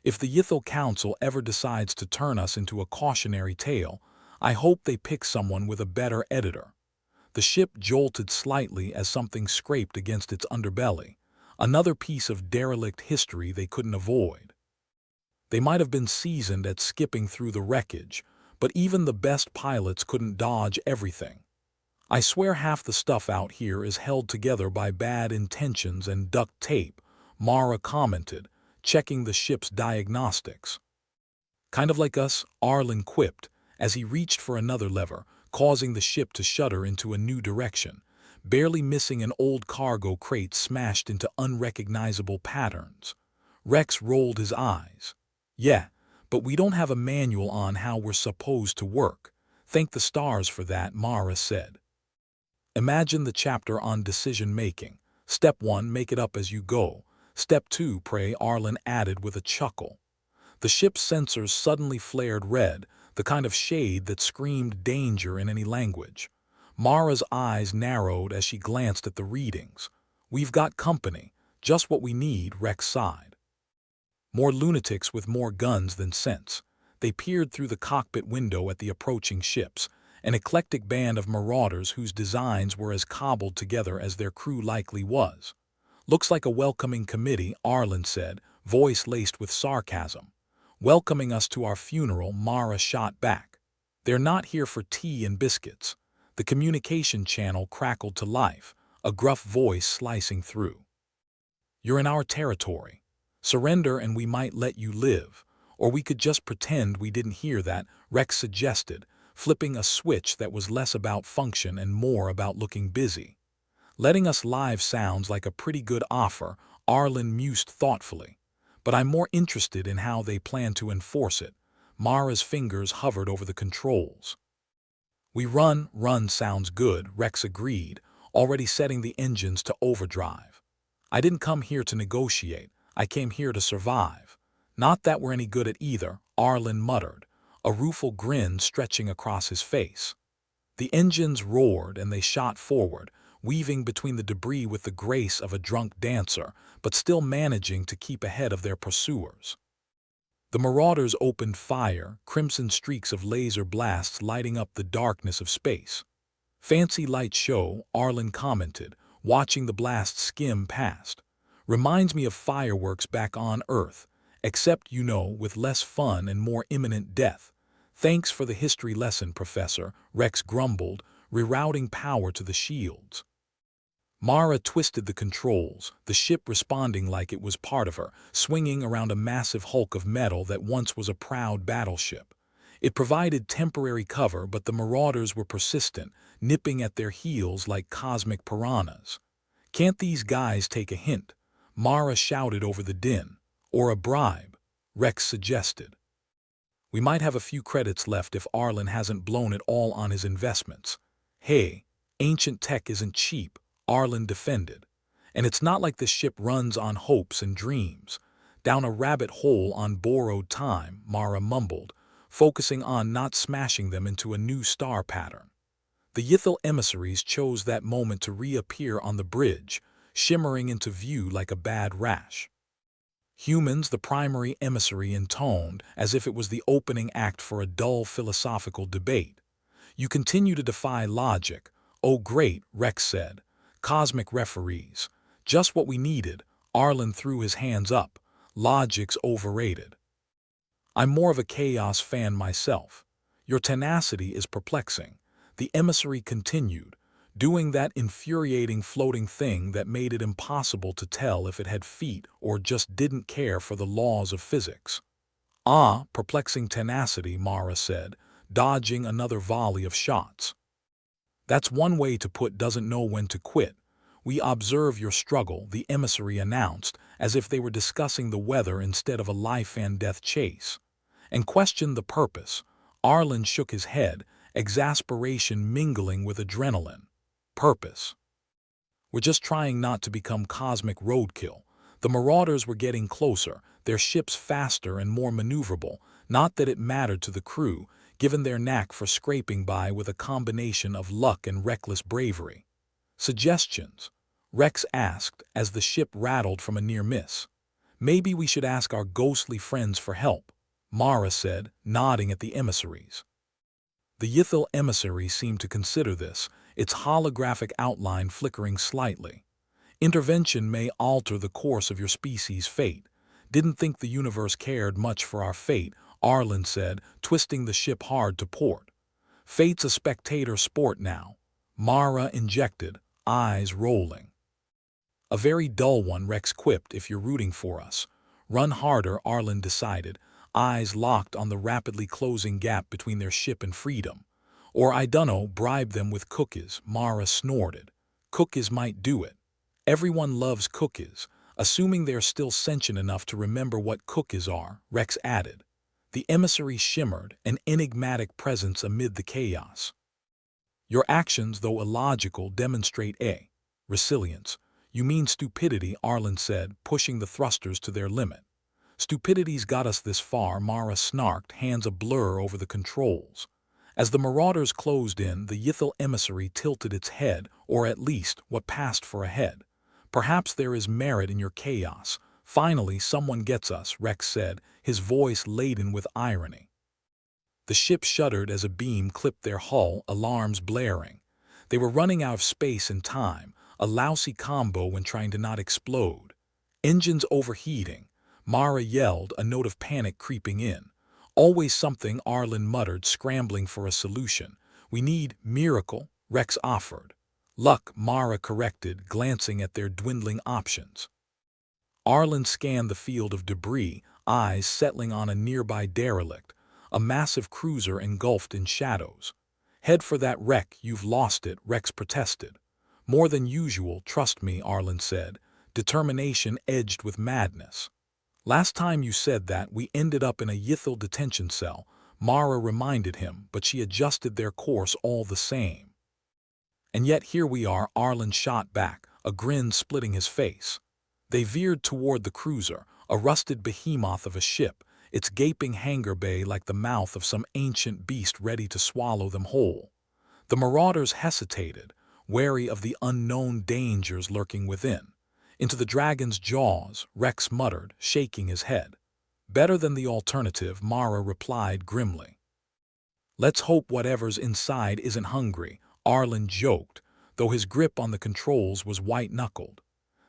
"If the Ythel Council ever decides to turn us into a cautionary tale, I hope they pick someone with a better editor." The ship jolted slightly as something scraped against its underbelly, another piece of derelict history they couldn't avoid. They might have been seasoned at skipping through the wreckage, but even the best pilots couldn't dodge everything. "I swear half the stuff out here is held together by bad intentions and duct tape," Mara commented, checking the ship's diagnostics. "Kind of like us," Arlin quipped, as he reached for another lever, causing the ship to shudder into a new direction, barely missing an old cargo crate smashed into unrecognizable patterns. Rex rolled his eyes. "Yeah, but we don't have a manual on how we're supposed to work. Thank the stars for that," Mara said. "Imagine the chapter on decision-making. Step 1, make it up as you go. Step 2, pray," Arlin added with a chuckle. The ship's sensors suddenly flared red, the kind of shade that screamed danger in any language. Mara's eyes narrowed as she glanced at the readings. "We've got company, just what we need," Rex sighed. More lunatics with more guns than sense. They peered through the cockpit window at the approaching ships, an eclectic band of marauders whose designs were as cobbled together as their crew likely was. "Looks like a welcoming committee," Arlin said, voice laced with sarcasm. "Welcoming us to our funeral," Mara shot back. "They're not here for tea and biscuits." The communication channel crackled to life, a gruff voice slicing through. "You're in our territory. Surrender and we might let you live. Or we could just pretend we didn't hear that," Rex suggested, flipping a switch that was less about function and more about looking busy. "Letting us live sounds like a pretty good offer," Arlin mused thoughtfully. "But I'm more interested in how they plan to enforce it." Mara's fingers hovered over the controls. "We run sounds good," Rex agreed, already setting the engines to overdrive. "I didn't come here to negotiate, I came here to survive." "Not that we're any good at either," Arlin muttered, a rueful grin stretching across his face. The engines roared and they shot forward, weaving between the debris with the grace of a drunk dancer, but still managing to keep ahead of their pursuers. The marauders opened fire, crimson streaks of laser blasts lighting up the darkness of space. "Fancy light show," Arlin commented, watching the blasts skim past. Reminds me of fireworks back on Earth, except, with less fun and more imminent death. Thanks for the history lesson, Professor, Rex grumbled, rerouting power to the shields. Mara twisted the controls, the ship responding like it was part of her, swinging around a massive hulk of metal that once was a proud battleship. It provided temporary cover, but the marauders were persistent, nipping at their heels like cosmic piranhas. "Can't these guys take a hint?" Mara shouted over the din. "Or a bribe," Rex suggested. "We might have a few credits left if Arlin hasn't blown it all on his investments." "Hey, ancient tech isn't cheap," Arlin defended. "And it's not like the ship runs on hopes and dreams." "Down a rabbit hole on borrowed time," Mara mumbled, focusing on not smashing them into a new star pattern. The Ythel emissaries chose that moment to reappear on the bridge, shimmering into view like a bad rash. Humans, the primary emissary, intoned, as if it was the opening act for a dull philosophical debate. "You continue to defy logic." "Oh great," Rex said. "Cosmic referees. Just what we needed." Arlin threw his hands up. "Logic's overrated. I'm more of a chaos fan myself." "Your tenacity is perplexing," the emissary continued, doing that infuriating floating thing that made it impossible to tell if it had feet or just didn't care for the laws of physics. "Ah, perplexing tenacity," Mara said, dodging another volley of shots. "That's one way to put doesn't know when to quit. We observe your struggle," the emissary announced, as if they were discussing the weather instead of a life-and-death chase. "And questioned the purpose." Arlin shook his head, exasperation mingling with adrenaline. "Purpose? We're just trying not to become cosmic roadkill." The marauders were getting closer, their ships faster and more maneuverable, not that it mattered to the crew, given their knack for scraping by with a combination of luck and reckless bravery. "Suggestions?" Rex asked as the ship rattled from a near miss. "Maybe we should ask our ghostly friends for help," Mara said, nodding at the emissaries. The Ythel emissary seemed to consider this, its holographic outline flickering slightly. "Intervention may alter the course of your species' fate. Didn't think the universe cared much for our fate," Arlin said, twisting the ship hard to port. "Fate's a spectator sport now," Mara injected, eyes rolling. "A very dull one," Rex quipped, "if you're rooting for us." "Run harder," Arlin decided, eyes locked on the rapidly closing gap between their ship and freedom. "Or I dunno, bribe them with cookies," Mara snorted. "Cookies might do it. Everyone loves cookies, assuming they're still sentient enough to remember what cookies are," Rex added. The emissary shimmered, an enigmatic presence amid the chaos. "Your actions, though illogical, demonstrate resilience." "You mean stupidity," Arlin said, pushing the thrusters to their limit. "Stupidity's got us this far," Mara snarked, hands a blur over the controls. As the marauders closed in, the Ythel emissary tilted its head, or at least what passed for a head. "Perhaps there is merit in your chaos. Finally, someone gets us," Rex said, his voice laden with irony. The ship shuddered as a beam clipped their hull, alarms blaring. They were running out of space and time, a lousy combo when trying to not explode. "Engines overheating," Mara yelled, a note of panic creeping in. "Always something," Arlin muttered, scrambling for a solution. "We need miracle," Rex offered. "Luck," Mara corrected, glancing at their dwindling options. Arlin scanned the field of debris, eyes settling on a nearby derelict, a massive cruiser engulfed in shadows. "Head for that wreck, you've lost it," Rex protested. "More than usual, trust me," Arlin said, determination edged with madness. "Last time you said that, we ended up in a Ythel detention cell," Mara reminded him, but she adjusted their course all the same. "And yet here we are," Arlin shot back, a grin splitting his face. They veered toward the cruiser, a rusted behemoth of a ship, its gaping hangar bay like the mouth of some ancient beast ready to swallow them whole. The marauders hesitated, wary of the unknown dangers lurking within. "Into the dragon's jaws," Rex muttered, shaking his head. "Better than the alternative," Mara replied grimly. "Let's hope whatever's inside isn't hungry," Arlin joked, though his grip on the controls was white-knuckled.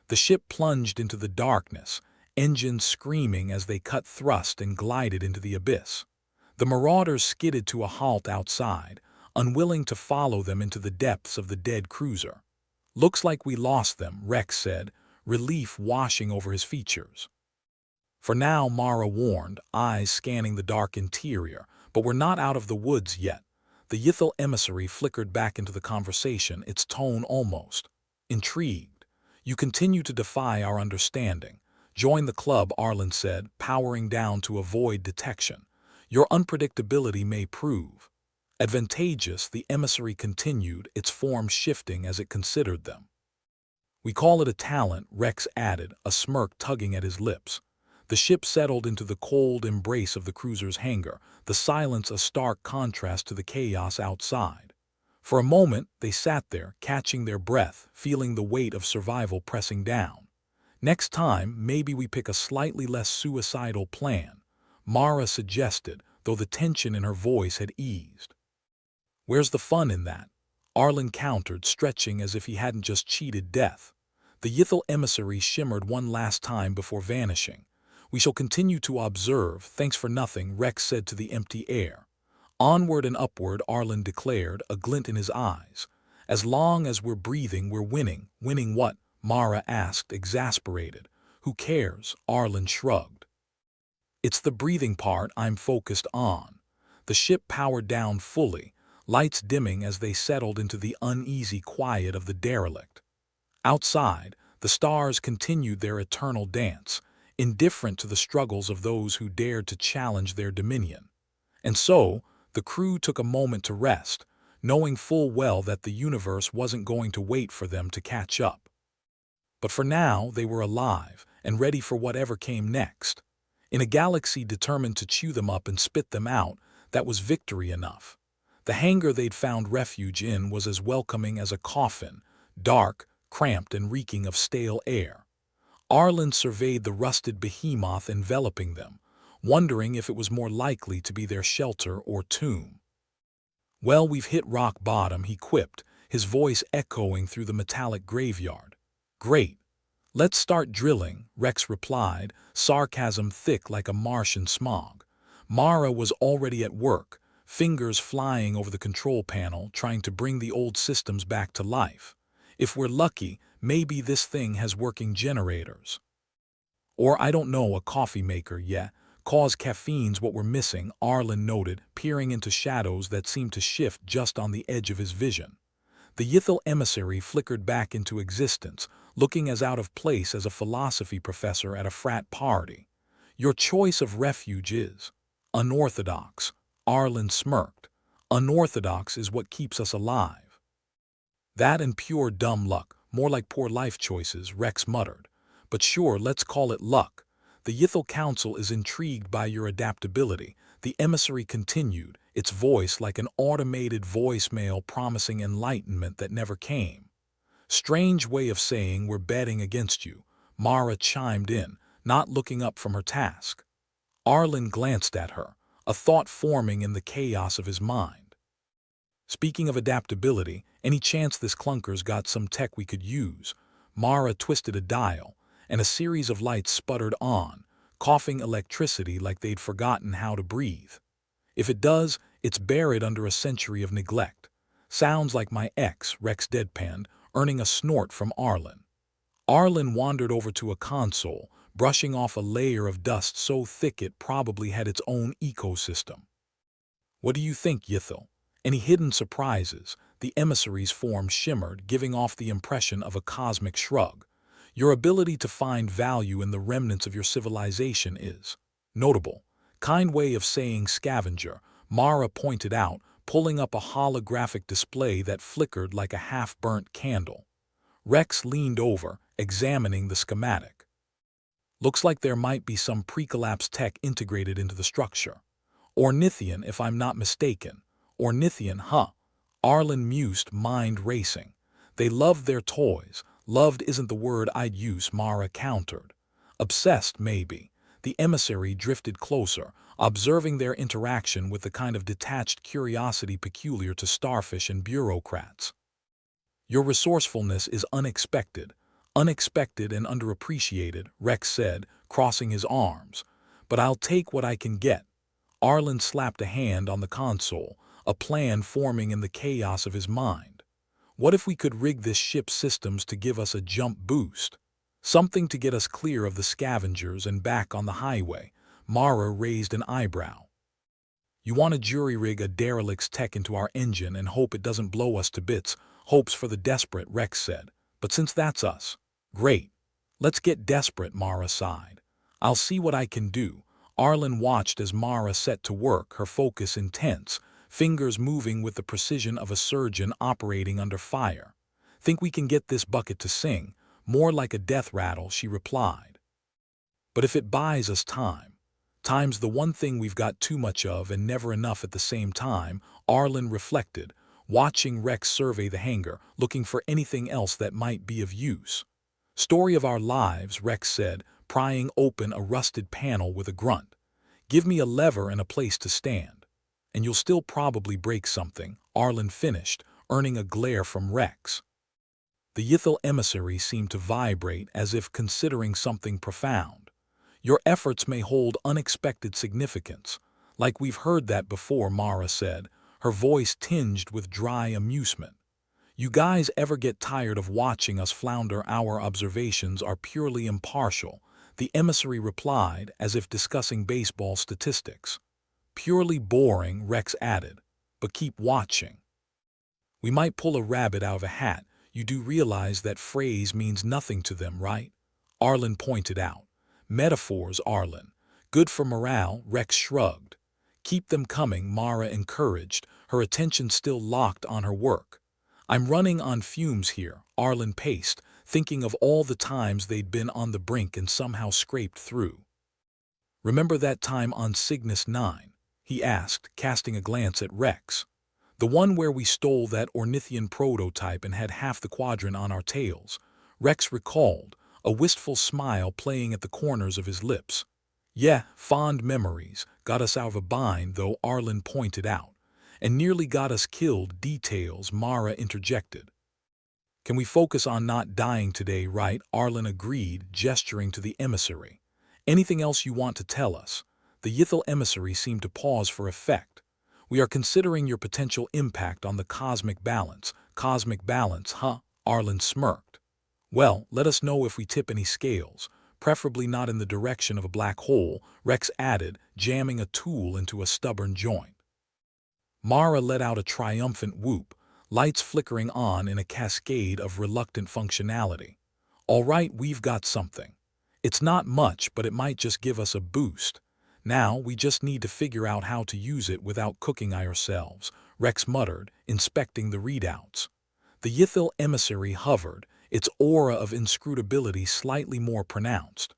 The ship plunged into the darkness, engines screaming as they cut thrust and glided into the abyss. The marauders skidded to a halt outside, unwilling to follow them into the depths of the dead cruiser. "Looks like we lost them," Rex said, relief washing over his features. "For now," Mara warned, eyes scanning the dark interior, "but we're not out of the woods yet." The Ythel emissary flickered back into the conversation, its tone almost intrigued. "You continue to defy our understanding. Join the club," Arlin said, powering down to avoid detection. "Your unpredictability may prove advantageous," the emissary continued, its form shifting as it considered them. "We call it a talent," Rex added, a smirk tugging at his lips. The ship settled into the cold embrace of the cruiser's hangar, the silence a stark contrast to the chaos outside. For a moment, they sat there, catching their breath, feeling the weight of survival pressing down. "Next time, maybe we pick a slightly less suicidal plan," Mara suggested, though the tension in her voice had eased. "Where's the fun in that?" Arlin countered, stretching as if he hadn't just cheated death. The Ythel emissary shimmered one last time before vanishing. "We shall continue to observe, thanks for nothing," Rex said to the empty air. "Onward and upward," Arlin declared, a glint in his eyes. "As long as we're breathing, we're winning." "Winning what?" Mara asked, exasperated. "Who cares?" Arlin shrugged. "It's the breathing part I'm focused on." The ship powered down fully, lights dimming as they settled into the uneasy quiet of the derelict. Outside, the stars continued their eternal dance, indifferent to the struggles of those who dared to challenge their dominion. And so, the crew took a moment to rest, knowing full well that the universe wasn't going to wait for them to catch up. But for now, they were alive and ready for whatever came next. In a galaxy determined to chew them up and spit them out, that was victory enough. The hangar they'd found refuge in was as welcoming as a coffin, dark, cramped, and reeking of stale air. Arlin surveyed the rusted behemoth enveloping them, wondering if it was more likely to be their shelter or tomb. "Well, we've hit rock bottom," he quipped, his voice echoing through the metallic graveyard. "Great. Let's start drilling," Rex replied, sarcasm thick like a Martian smog. Mara was already at work, fingers flying over the control panel, trying to bring the old systems back to life. "If we're lucky, maybe this thing has working generators. Or, I don't know, a coffee maker, yeah. Cause caffeine's what we're missing," Arlin noted, peering into shadows that seemed to shift just on the edge of his vision. The Ythel emissary flickered back into existence, looking as out of place as a philosophy professor at a frat party. "Your choice of refuge is unorthodox," Arlin smirked. "Unorthodox is what keeps us alive." "That and pure dumb luck, more like poor life choices," Rex muttered. "But sure, let's call it luck. The Ythel Council is intrigued by your adaptability," the emissary continued, its voice like an automated voicemail promising enlightenment that never came. "Strange way of saying we're betting against you," Mara chimed in, not looking up from her task. Arlin glanced at her, a thought forming in the chaos of his mind. "Speaking of adaptability, any chance this clunker's got some tech we could use?" Mara twisted a dial, and a series of lights sputtered on, coughing electricity like they'd forgotten how to breathe. "If it does, it's buried under a century of neglect." "Sounds like my ex," Rex deadpanned, earning a snort from Arlin. Arlin wandered over to a console, brushing off a layer of dust so thick it probably had its own ecosystem. "What do you think, Ythel? Any hidden surprises?" The emissary's form shimmered, giving off the impression of a cosmic shrug. "Your ability to find value in the remnants of your civilization is notable." "Kind way of saying scavenger," Mara pointed out, pulling up a holographic display that flickered like a half-burnt candle. Rex leaned over, examining the schematic. "Looks like there might be some pre-collapse tech integrated into the structure. Ornithian, if I'm not mistaken." "Ornithian, huh?" Arlin mused, mind racing. "They loved their toys." "Loved isn't the word I'd use," Mara countered. "Obsessed, maybe." The emissary drifted closer, observing their interaction with the kind of detached curiosity peculiar to starfish and bureaucrats. "Your resourcefulness is unexpected," Unexpected and underappreciated, Rex said, crossing his arms. But I'll take what I can get. Arlin slapped a hand on the console, a plan forming in the chaos of his mind. What if we could rig this ship's systems to give us a jump boost? Something to get us clear of the scavengers and back on the highway. Mara raised an eyebrow. You want to jury-rig a derelict's tech into our engine and hope it doesn't blow us to bits. Hopes for the desperate, Rex said. But since that's us, great. Let's get desperate, Mara sighed. I'll see what I can do. Arlin watched as Mara set to work, her focus intense, fingers moving with the precision of a surgeon operating under fire. Think we can get this bucket to sing? More like a death rattle, she replied. But if it buys us time. Time's the one thing we've got too much of and never enough at the same time, Arlin reflected, watching Rex survey the hangar, looking for anything else that might be of use. Story of our lives, Rex said, prying open a rusted panel with a grunt. Give me a lever and a place to stand. And you'll still probably break something, Arlin finished, earning a glare from Rex. The Ythel emissary seemed to vibrate as if considering something profound. Your efforts may hold unexpected significance. Like we've heard that before, Mara said, her voice tinged with dry amusement. You guys ever get tired of watching us flounder? Our observations are purely impartial, the emissary replied as if discussing baseball statistics. Purely boring, Rex added, but keep watching. We might pull a rabbit out of a hat. You do realize that phrase means nothing to them, right? Arlin pointed out. Metaphors, Arlin. Good for morale, Rex shrugged. Keep them coming, Mara encouraged, her attention still locked on her work. I'm running on fumes here, Arlin paced, thinking of all the times they'd been on the brink and somehow scraped through. Remember that time on Cygnus 9? He asked, casting a glance at Rex. The one where we stole that Ornithian prototype and had half the quadrant on our tails. Rex recalled, a wistful smile playing at the corners of his lips. Yeah, fond memories, got us out of a bind, though, Arlin pointed out. And nearly got us killed, details, Mara interjected. Can we focus on not dying today, right? Arlin agreed, gesturing to the emissary. Anything else you want to tell us? The Ythel emissary seemed to pause for effect. We are considering your potential impact on the cosmic balance. Cosmic balance, huh? Arlin smirked. Well, let us know if we tip any scales, preferably not in the direction of a black hole, Rex added, jamming a tool into a stubborn joint. Mara let out a triumphant whoop, lights flickering on in a cascade of reluctant functionality. All right, we've got something. It's not much, but it might just give us a boost. Now we just need to figure out how to use it without cooking ourselves, Rex muttered, inspecting the readouts. The Ythel emissary hovered, its aura of inscrutability slightly more pronounced.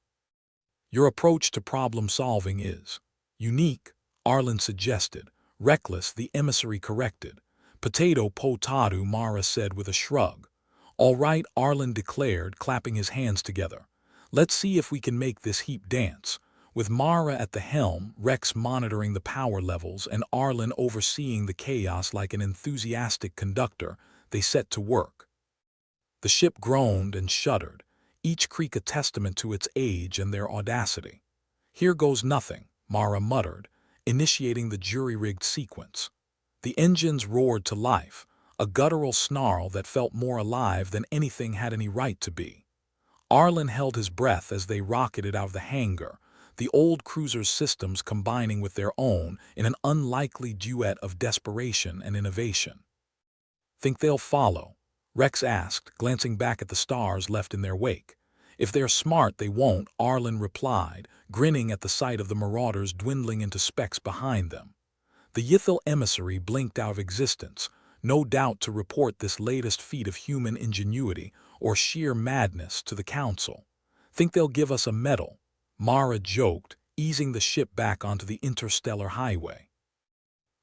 Your approach to problem-solving is unique, Arlin suggested. Reckless, the emissary corrected. Potato Mara said with a shrug. All right, Arlin declared, clapping his hands together. Let's see if we can make this heap dance. With Mara at the helm, Rex monitoring the power levels, and Arlin overseeing the chaos like an enthusiastic conductor, they set to work. The ship groaned and shuddered, each creak a testament to its age and their audacity. Here goes nothing, Mara muttered, initiating the jury-rigged sequence. The engines roared to life, a guttural snarl that felt more alive than anything had any right to be. Arlin held his breath as they rocketed out of the hangar, the old cruiser's systems combining with their own in an unlikely duet of desperation and innovation. Think they'll follow? Rex asked, glancing back at the stars left in their wake. If they're smart, they won't, Arlin replied, grinning at the sight of the marauders dwindling into specks behind them. The Ythel emissary blinked out of existence, no doubt to report this latest feat of human ingenuity or sheer madness to the Council. Think they'll give us a medal? Mara joked, easing the ship back onto the interstellar highway.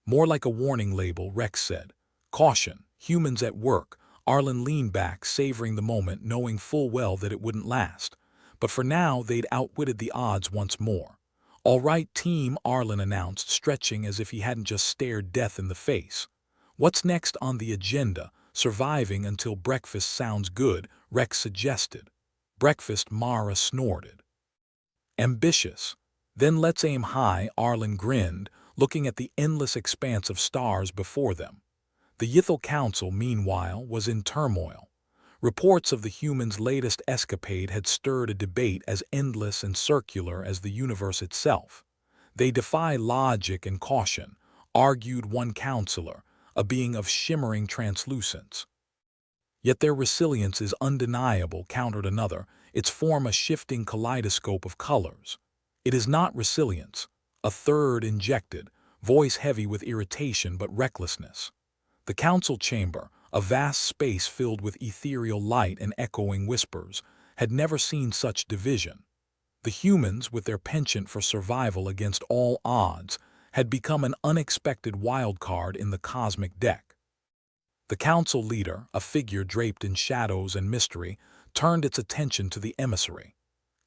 More like a warning label, Rex said. Caution, humans at work. Arlin leaned back, savoring the moment, knowing full well that it wouldn't last. But for now, they'd outwitted the odds once more. All right, team, Arlin announced, stretching as if he hadn't just stared death in the face. What's next on the agenda? Surviving until breakfast sounds good, Rex suggested. Breakfast, Mara snorted. Ambitious. Then let's aim high, Arlin grinned, looking at the endless expanse of stars before them. The Ythel Council, meanwhile, was in turmoil. Reports of the humans' latest escapade had stirred a debate as endless and circular as the universe itself. They defy logic and caution, argued one counselor, a being of shimmering translucence. Yet their resilience is undeniable, countered another, its form a shifting kaleidoscope of colors. It is not resilience, a third injected, voice heavy with irritation but recklessness. The council chamber, a vast space filled with ethereal light and echoing whispers, had never seen such division. The humans, with their penchant for survival against all odds, had become an unexpected wild card in the cosmic deck. The council leader, a figure draped in shadows and mystery, turned its attention to the emissary.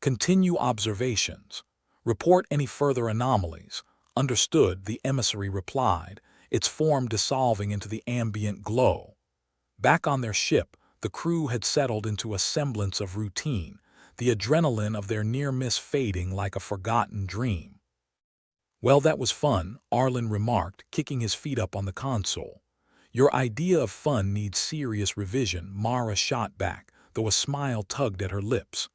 Continue observations. Report any further anomalies. Understood, the emissary replied, its form dissolving into the ambient glow. Back on their ship, the crew had settled into a semblance of routine, the adrenaline of their near-miss fading like a forgotten dream. Well, that was fun, Arlin remarked, kicking his feet up on the console. Your idea of fun needs serious revision, Mara shot back, though a smile tugged at her lips.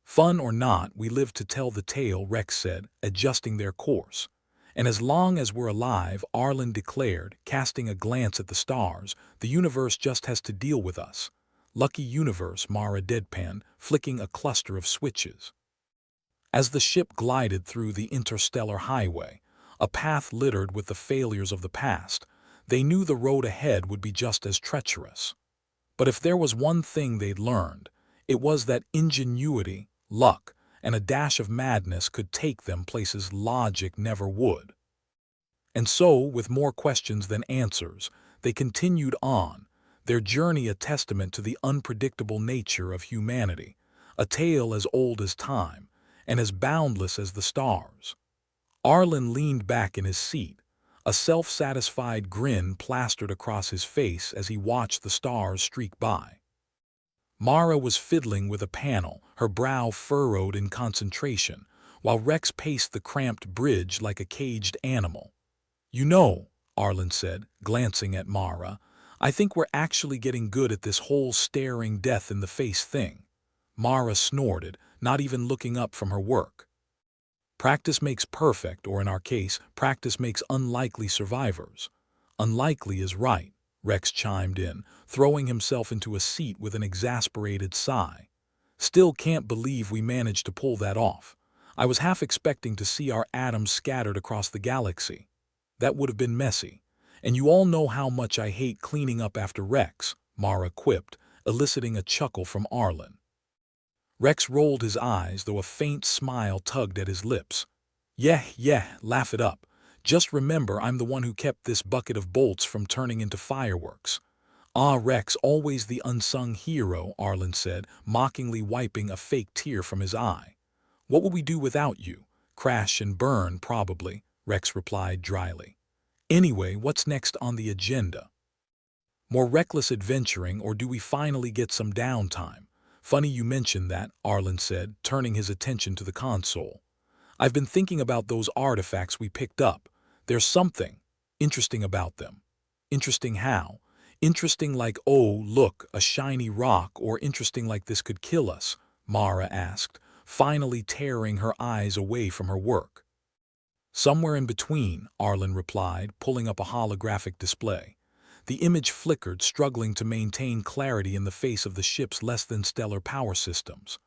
Fun or not, we live to tell the tale, Rex said, adjusting their course. And as long as we're alive, Arlin declared, casting a glance at the stars, the universe just has to deal with us. Lucky universe, Mara deadpanned, flicking a cluster of switches. As the ship glided through the interstellar highway, a path littered with the failures of the past, they knew the road ahead would be just as treacherous. But if there was one thing they'd learned, it was that ingenuity, luck, and a dash of madness could take them places logic never would. And so, with more questions than answers, they continued on, their journey a testament to the unpredictable nature of humanity, a tale as old as time, and as boundless as the stars. Arlin leaned back in his seat, a self-satisfied grin plastered across his face as he watched the stars streak by. Mara was fiddling with a panel, her brow furrowed in concentration, while Rex paced the cramped bridge like a caged animal. You know, Arlin said, glancing at Mara, I think we're actually getting good at this whole staring death in the face thing. Mara snorted, not even looking up from her work. Practice makes perfect, or in our case, practice makes unlikely survivors. Unlikely is right, Rex chimed in, throwing himself into a seat with an exasperated sigh. Still can't believe we managed to pull that off. I was half expecting to see our atoms scattered across the galaxy. That would have been messy. And you all know how much I hate cleaning up after Rex, Mara quipped, eliciting a chuckle from Arlin. Rex rolled his eyes, though a faint smile tugged at his lips. Yeah, laugh it up. Just remember I'm the one who kept this bucket of bolts from turning into fireworks. Ah, Rex, always the unsung hero, Arlin said, mockingly wiping a fake tear from his eye. What would we do without you? Crash and burn, probably, Rex replied dryly. Anyway, what's next on the agenda? More reckless adventuring, or do we finally get some downtime? Funny you mentioned that, Arlin said, turning his attention to the console. I've been thinking about those artifacts we picked up. There's something interesting about them. Interesting how? Interesting like, oh, look, a shiny rock, or interesting like this could kill us? Mara asked, finally tearing her eyes away from her work. Somewhere in between, Arlin replied, pulling up a holographic display. The image flickered, struggling to maintain clarity in the face of the ship's less-than-stellar power systems.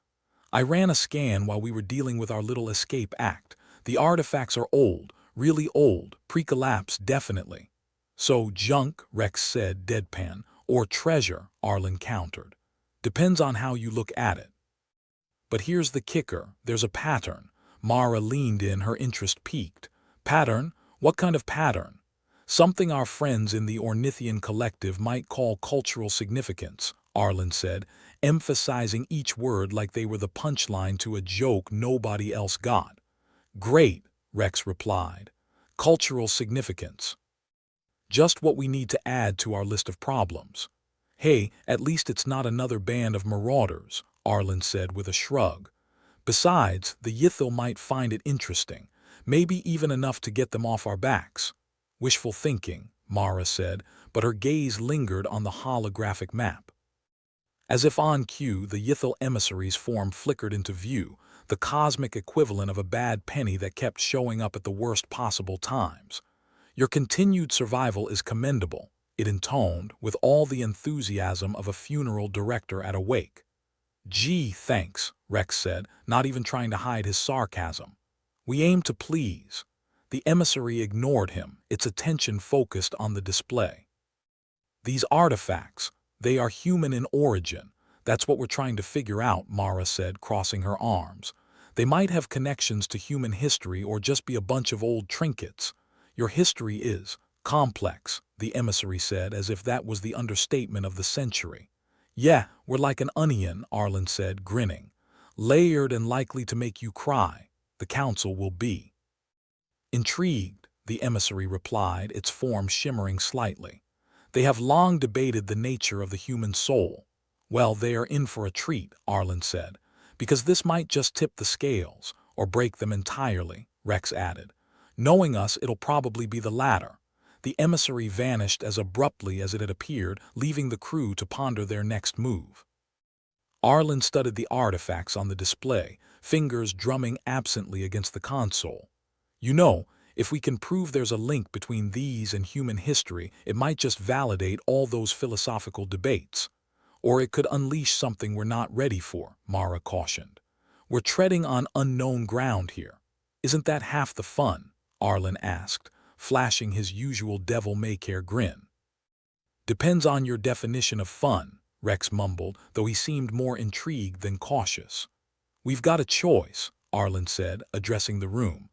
I ran a scan while we were dealing with our little escape act. The artifacts are old, really old, pre-collapse definitely. So junk, Rex said, deadpan, or treasure, Arlin countered. Depends on how you look at it. But here's the kicker, there's a pattern. Mara leaned in, her interest piqued. Pattern? What kind of pattern? Something our friends in the Ornithian collective might call cultural significance, Arlin said, emphasizing each word like they were the punchline to a joke nobody else got. Great, Rex replied. Cultural significance. Just what we need to add to our list of problems. Hey, at least it's not another band of marauders, Arlin said with a shrug. Besides, the Yithil might find it interesting, maybe even enough to get them off our backs. Wishful thinking, Mara said, but her gaze lingered on the holographic map. As if on cue, the Yithil emissary's form flickered into view, the cosmic equivalent of a bad penny that kept showing up at the worst possible times. Your continued survival is commendable, it intoned, with all the enthusiasm of a funeral director at a wake. Gee, thanks, Rex said, not even trying to hide his sarcasm. We aim to please. The emissary ignored him, its attention focused on the display. These artifacts, they are human in origin. That's what we're trying to figure out, Mara said, crossing her arms. They might have connections to human history or just be a bunch of old trinkets. Your history is complex, the emissary said, as if that was the understatement of the century. Yeah, we're like an onion, Arlin said, grinning. Layered and likely to make you cry. The council will be. Intrigued, the emissary replied, its form shimmering slightly. They have long debated the nature of the human soul. Well, they are in for a treat, Arlin said, because this might just tip the scales, or break them entirely, Rex added. Knowing us, it'll probably be the latter. The emissary vanished as abruptly as it had appeared, leaving the crew to ponder their next move. Arlin studied the artifacts on the display, fingers drumming absently against the console. You know, if we can prove there's a link between these and human history, it might just validate all those philosophical debates. Or it could unleash something we're not ready for, Mara cautioned. We're treading on unknown ground here. Isn't that half the fun? Arlin asked, flashing his usual devil-may-care grin. Depends on your definition of fun, Rex mumbled, though he seemed more intrigued than cautious. We've got a choice, Arlin said, addressing the room.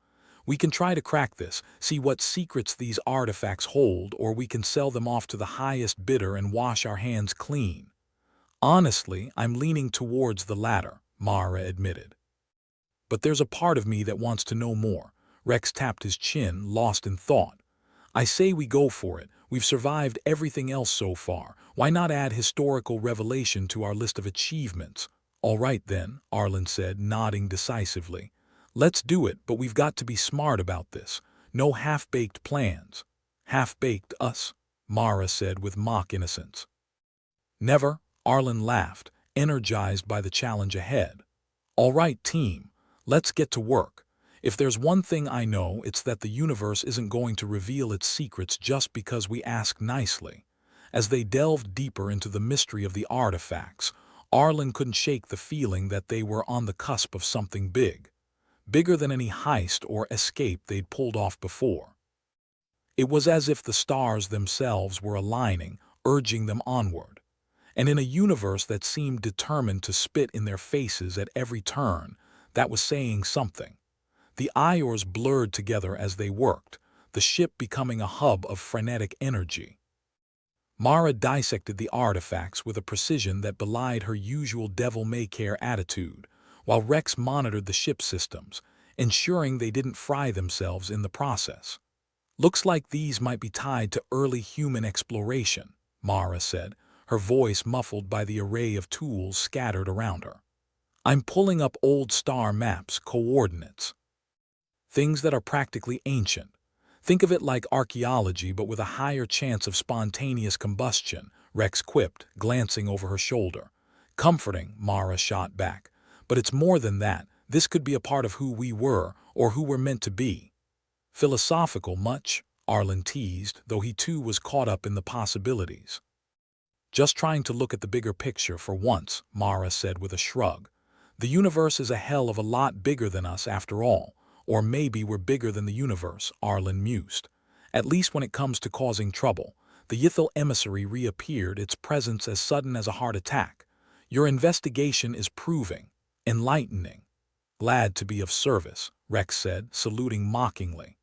We can try to crack this, see what secrets these artifacts hold, or we can sell them off to the highest bidder and wash our hands clean. Honestly, I'm leaning towards the latter, Mara admitted. But there's a part of me that wants to know more. Rex tapped his chin, lost in thought. I say we go for it. We've survived everything else so far. Why not add historical revelation to our list of achievements? All right then, Arlin said, nodding decisively. Let's do it, but we've got to be smart about this. No half-baked plans. Half-baked us, Mara said with mock innocence. Never, Arlin laughed, energized by the challenge ahead. All right, team, let's get to work. If there's one thing I know, it's that the universe isn't going to reveal its secrets just because we ask nicely. As they delved deeper into the mystery of the artifacts, Arlin couldn't shake the feeling that they were on the cusp of something big. Bigger than any heist or escape they'd pulled off before. It was as if the stars themselves were aligning, urging them onward. And in a universe that seemed determined to spit in their faces at every turn, that was saying something. The iors blurred together as they worked, the ship becoming a hub of frenetic energy. Mara dissected the artifacts with a precision that belied her usual devil-may-care attitude, while Rex monitored the ship systems, ensuring they didn't fry themselves in the process. Looks like these might be tied to early human exploration, Mara said, her voice muffled by the array of tools scattered around her. I'm pulling up old star maps, coordinates. Things that are practically ancient. Think of it like archaeology but with a higher chance of spontaneous combustion, Rex quipped, glancing over her shoulder. Comforting, Mara shot back. But it's more than that. This could be a part of who we were, or who we're meant to be. Philosophical much? Arlin teased, though he too was caught up in the possibilities. Just trying to look at the bigger picture for once, Mara said with a shrug. The universe is a hell of a lot bigger than us after all. Or maybe we're bigger than the universe, Arlin mused. At least when it comes to causing trouble. The Yithil emissary reappeared, its presence as sudden as a heart attack. Your investigation is proving. Enlightening. Glad to be of service, Rex said, saluting mockingly.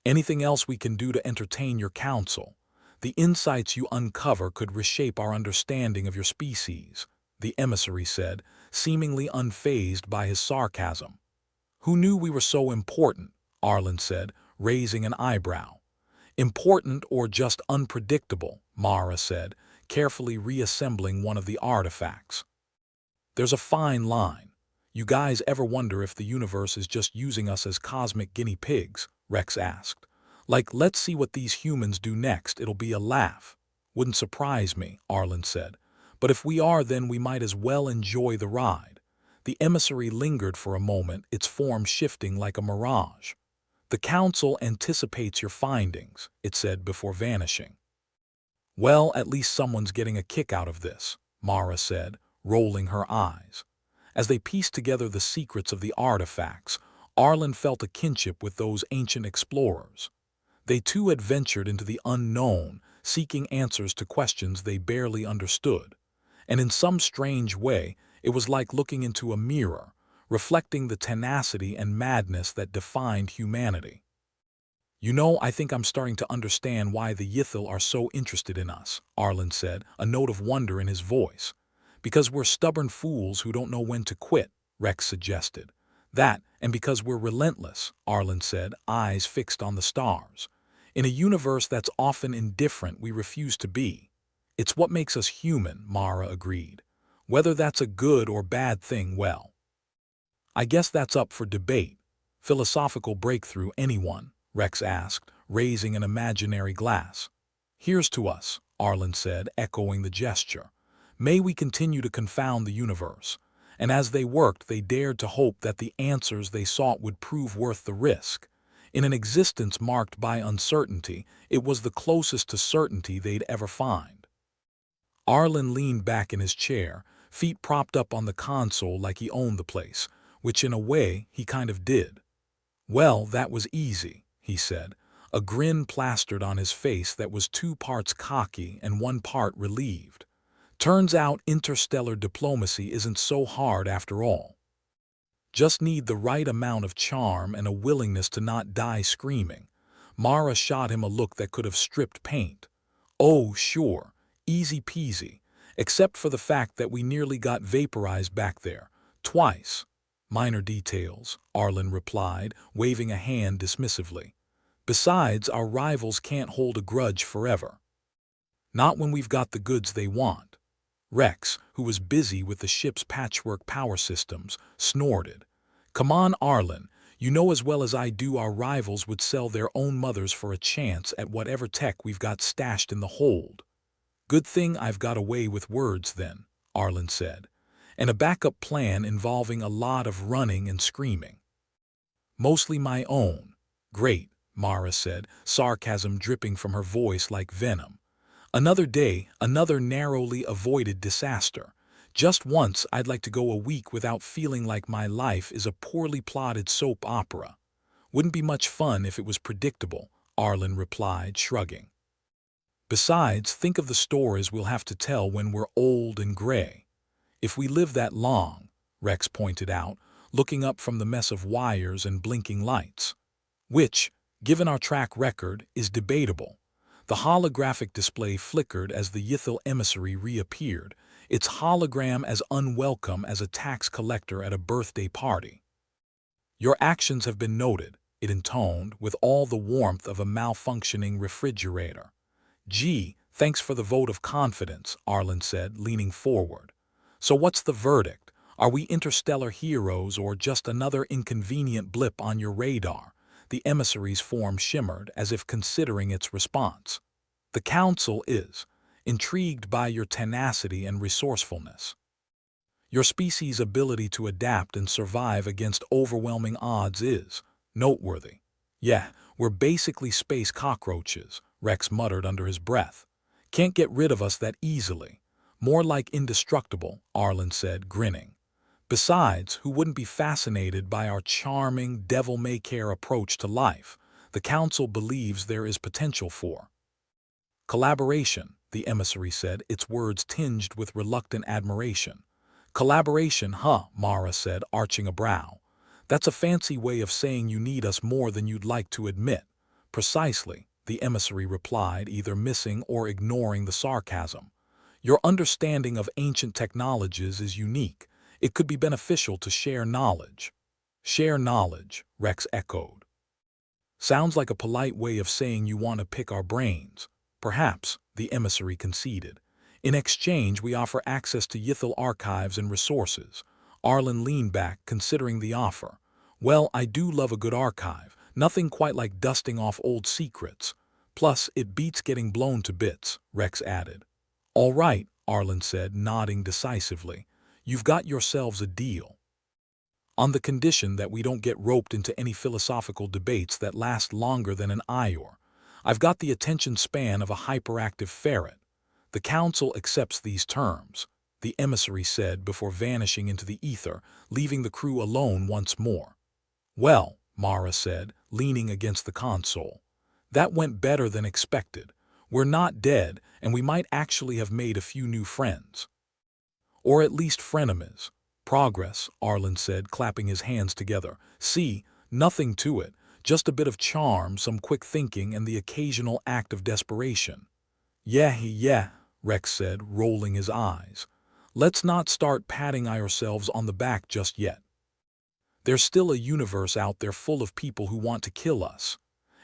Anything else we can do to entertain your counsel? The insights you uncover could reshape our understanding of your species, the emissary said, seemingly unfazed by his sarcasm. Who knew we were so important? Arlin said, raising an eyebrow. Important or just unpredictable, Mara said, carefully reassembling one of the artifacts. There's a fine line. You guys ever wonder if the universe is just using us as cosmic guinea pigs? Rex asked. Like, let's see what these humans do next, it'll be a laugh. Wouldn't surprise me, Arlen said. But if we are, then we might as well enjoy the ride. The emissary lingered for a moment, its form shifting like a mirage. The council anticipates your findings, it said before vanishing. Well, at least someone's getting a kick out of this, Mara said, rolling her eyes. As they pieced together the secrets of the artifacts, Arlen felt a kinship with those ancient explorers. They too had ventured into the unknown, seeking answers to questions they barely understood. And in some strange way, it was like looking into a mirror, reflecting the tenacity and madness that defined humanity. You know, I think I'm starting to understand why the Yithil are so interested in us, Arlen said, a note of wonder in his voice. Because we're stubborn fools who don't know when to quit, Rex suggested. That, and because we're relentless, Arlen said, eyes fixed on the stars. In a universe that's often indifferent, we refuse to be. It's what makes us human, Mara agreed. Whether that's a good or bad thing, well, I guess that's up for debate. Philosophical breakthrough, anyone? Rex asked, raising an imaginary glass. Here's to us, Arlen said, echoing the gesture. May we continue to confound the universe. And as they worked, they dared to hope that the answers they sought would prove worth the risk. In an existence marked by uncertainty, it was the closest to certainty they'd ever find. Arlen leaned back in his chair, feet propped up on the console like he owned the place, which in a way he kind of did. Well, that was easy, he said, a grin plastered on his face that was 2 parts cocky and 1 part relieved. Turns out interstellar diplomacy isn't so hard after all. Just need the right amount of charm and a willingness to not die screaming. Mara shot him a look that could have stripped paint. Oh, sure, easy peasy, except for the fact that we nearly got vaporized back there, twice. Minor details, Arlen replied, waving a hand dismissively. Besides, our rivals can't hold a grudge forever. Not when we've got the goods they want. Rex, who was busy with the ship's patchwork power systems, snorted. Come on, Arlen, you know as well as I do our rivals would sell their own mothers for a chance at whatever tech we've got stashed in the hold. Good thing I've got away with words then, Arlen said, and a backup plan involving a lot of running and screaming. Mostly my own. Great, Mara said, sarcasm dripping from her voice like venom. Another day, another narrowly avoided disaster. Just once I'd like to go a week without feeling like my life is a poorly plotted soap opera. Wouldn't be much fun if it was predictable, Arlen replied, shrugging. Besides, think of the stories we'll have to tell when we're old and gray. If we live that long, Rex pointed out, looking up from the mess of wires and blinking lights. Which, given our track record, is debatable. The holographic display flickered as the Yithil emissary reappeared, its hologram as unwelcome as a tax collector at a birthday party. Your actions have been noted, it intoned, with all the warmth of a malfunctioning refrigerator. Gee, thanks for the vote of confidence, Arlen said, leaning forward. So what's the verdict? Are we interstellar heroes or just another inconvenient blip on your radar? The emissary's form shimmered as if considering its response. The Council is intrigued by your tenacity and resourcefulness. Your species' ability to adapt and survive against overwhelming odds is noteworthy. Yeah, we're basically space cockroaches, Rex muttered under his breath. Can't get rid of us that easily. More like indestructible, Arlen said, grinning. Besides, who wouldn't be fascinated by our charming, devil-may-care approach to life? The Council believes there is potential for collaboration, the emissary said, its words tinged with reluctant admiration. Collaboration, huh, Mara said, arching a brow. That's a fancy way of saying you need us more than you'd like to admit. Precisely, the emissary replied, either missing or ignoring the sarcasm. Your understanding of ancient technologies is unique. It could be beneficial to share knowledge. Share knowledge, Rex echoed. Sounds like a polite way of saying you want to pick our brains. Perhaps, the emissary conceded. In exchange, we offer access to Ythel archives and resources. Arlin leaned back, considering the offer. Well, I do love a good archive. Nothing quite like dusting off old secrets. Plus, it beats getting blown to bits, Rex added. All right, Arlin said, nodding decisively. You've got yourselves a deal. On the condition that we don't get roped into any philosophical debates that last longer than an Ior. I've got the attention span of a hyperactive ferret. The council accepts these terms, the emissary said before vanishing into the ether, leaving the crew alone once more. Well, Mara said, leaning against the console. That went better than expected. We're not dead, and we might actually have made a few new friends. Or at least frenemies. Progress, Arlin said, clapping his hands together. See, nothing to it. Just a bit of charm, some quick thinking, and the occasional act of desperation. Yeah, Rex said, rolling his eyes. Let's not start patting ourselves on the back just yet. There's still a universe out there full of people who want to kill us.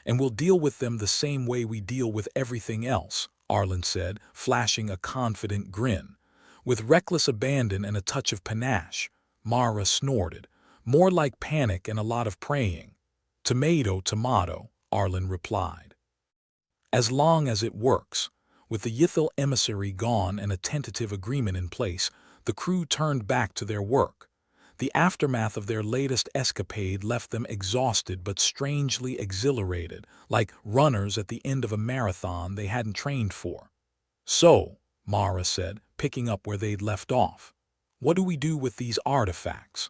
And we'll deal with them the same way we deal with everything else, Arlin said, flashing a confident grin. With reckless abandon and a touch of panache, Mara snorted, more like panic and a lot of praying. Tomato, Arlin replied. As long as it works. With the Ythel emissary gone and a tentative agreement in place, the crew turned back to their work. The aftermath of their latest escapade left them exhausted but strangely exhilarated, like runners at the end of a marathon they hadn't trained for. So, Mara said, picking up where they'd left off. What do we do with these artifacts?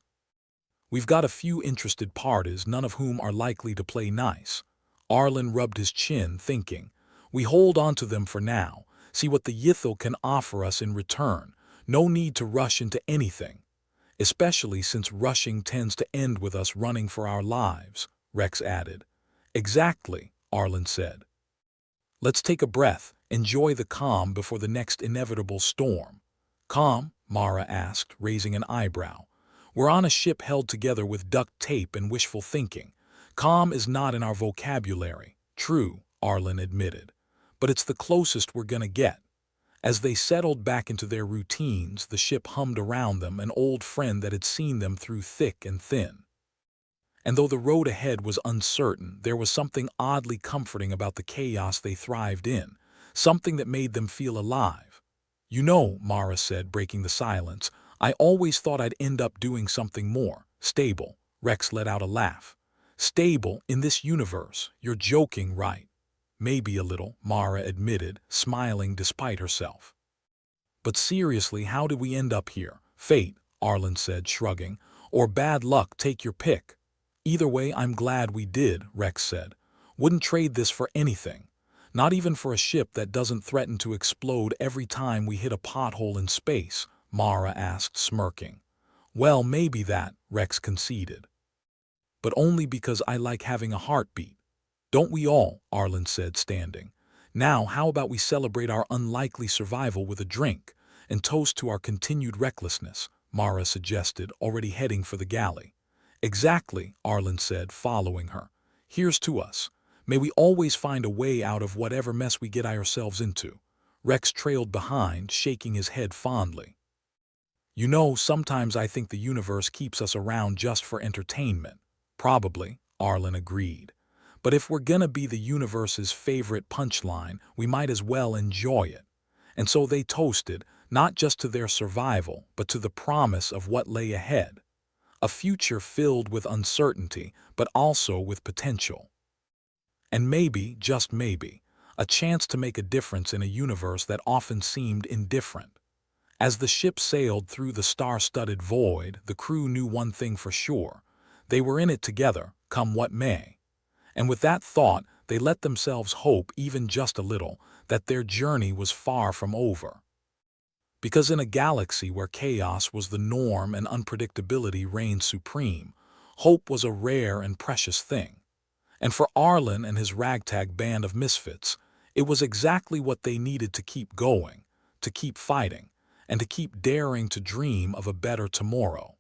We've got a few interested parties, none of whom are likely to play nice. Arlin rubbed his chin, thinking. We hold on to them for now, see what the Ythel can offer us in return. No need to rush into anything. Especially since rushing tends to end with us running for our lives, Rex added. Exactly, Arlin said. Let's take a breath, enjoy the calm before the next inevitable storm. Calm? Mara asked, raising an eyebrow. We're on a ship held together with duct tape and wishful thinking. Calm is not in our vocabulary. True, Arlin admitted. But it's the closest we're gonna get. As they settled back into their routines, the ship hummed around them, an old friend that had seen them through thick and thin. And though the road ahead was uncertain, there was something oddly comforting about the chaos they thrived in, something that made them feel alive. You know, Mara said, breaking the silence, I always thought I'd end up doing something more stable. Rex let out a laugh. Stable in this universe? You're joking, right? Maybe a little, Mara admitted, smiling despite herself. But seriously, how did we end up here? Fate, Arlin said, shrugging. Or bad luck, take your pick. Either way, I'm glad we did, Rex said. Wouldn't trade this for anything. Not even for a ship that doesn't threaten to explode every time we hit a pothole in space, Mara asked, smirking. Well, maybe that, Rex conceded. But only because I like having a heartbeat. Don't we all? Arlin said, standing. Now, how about we celebrate our unlikely survival with a drink, and toast to our continued recklessness, Mara suggested, already heading for the galley. Exactly, Arlin said, following her. Here's to us. May we always find a way out of whatever mess we get ourselves into. Rex trailed behind, shaking his head fondly. You know, sometimes I think the universe keeps us around just for entertainment. Probably, Arlin agreed. But if we're gonna be the universe's favorite punchline, we might as well enjoy it. And so they toasted, not just to their survival, but to the promise of what lay ahead. A future filled with uncertainty, but also with potential. And maybe, just maybe, a chance to make a difference in a universe that often seemed indifferent. As the ship sailed through the star-studded void, the crew knew one thing for sure. They were in it together, come what may. And with that thought, they let themselves hope, even just a little, that their journey was far from over. Because in a galaxy where chaos was the norm and unpredictability reigned supreme, hope was a rare and precious thing. And for Arlin and his ragtag band of misfits, it was exactly what they needed to keep going, to keep fighting, and to keep daring to dream of a better tomorrow.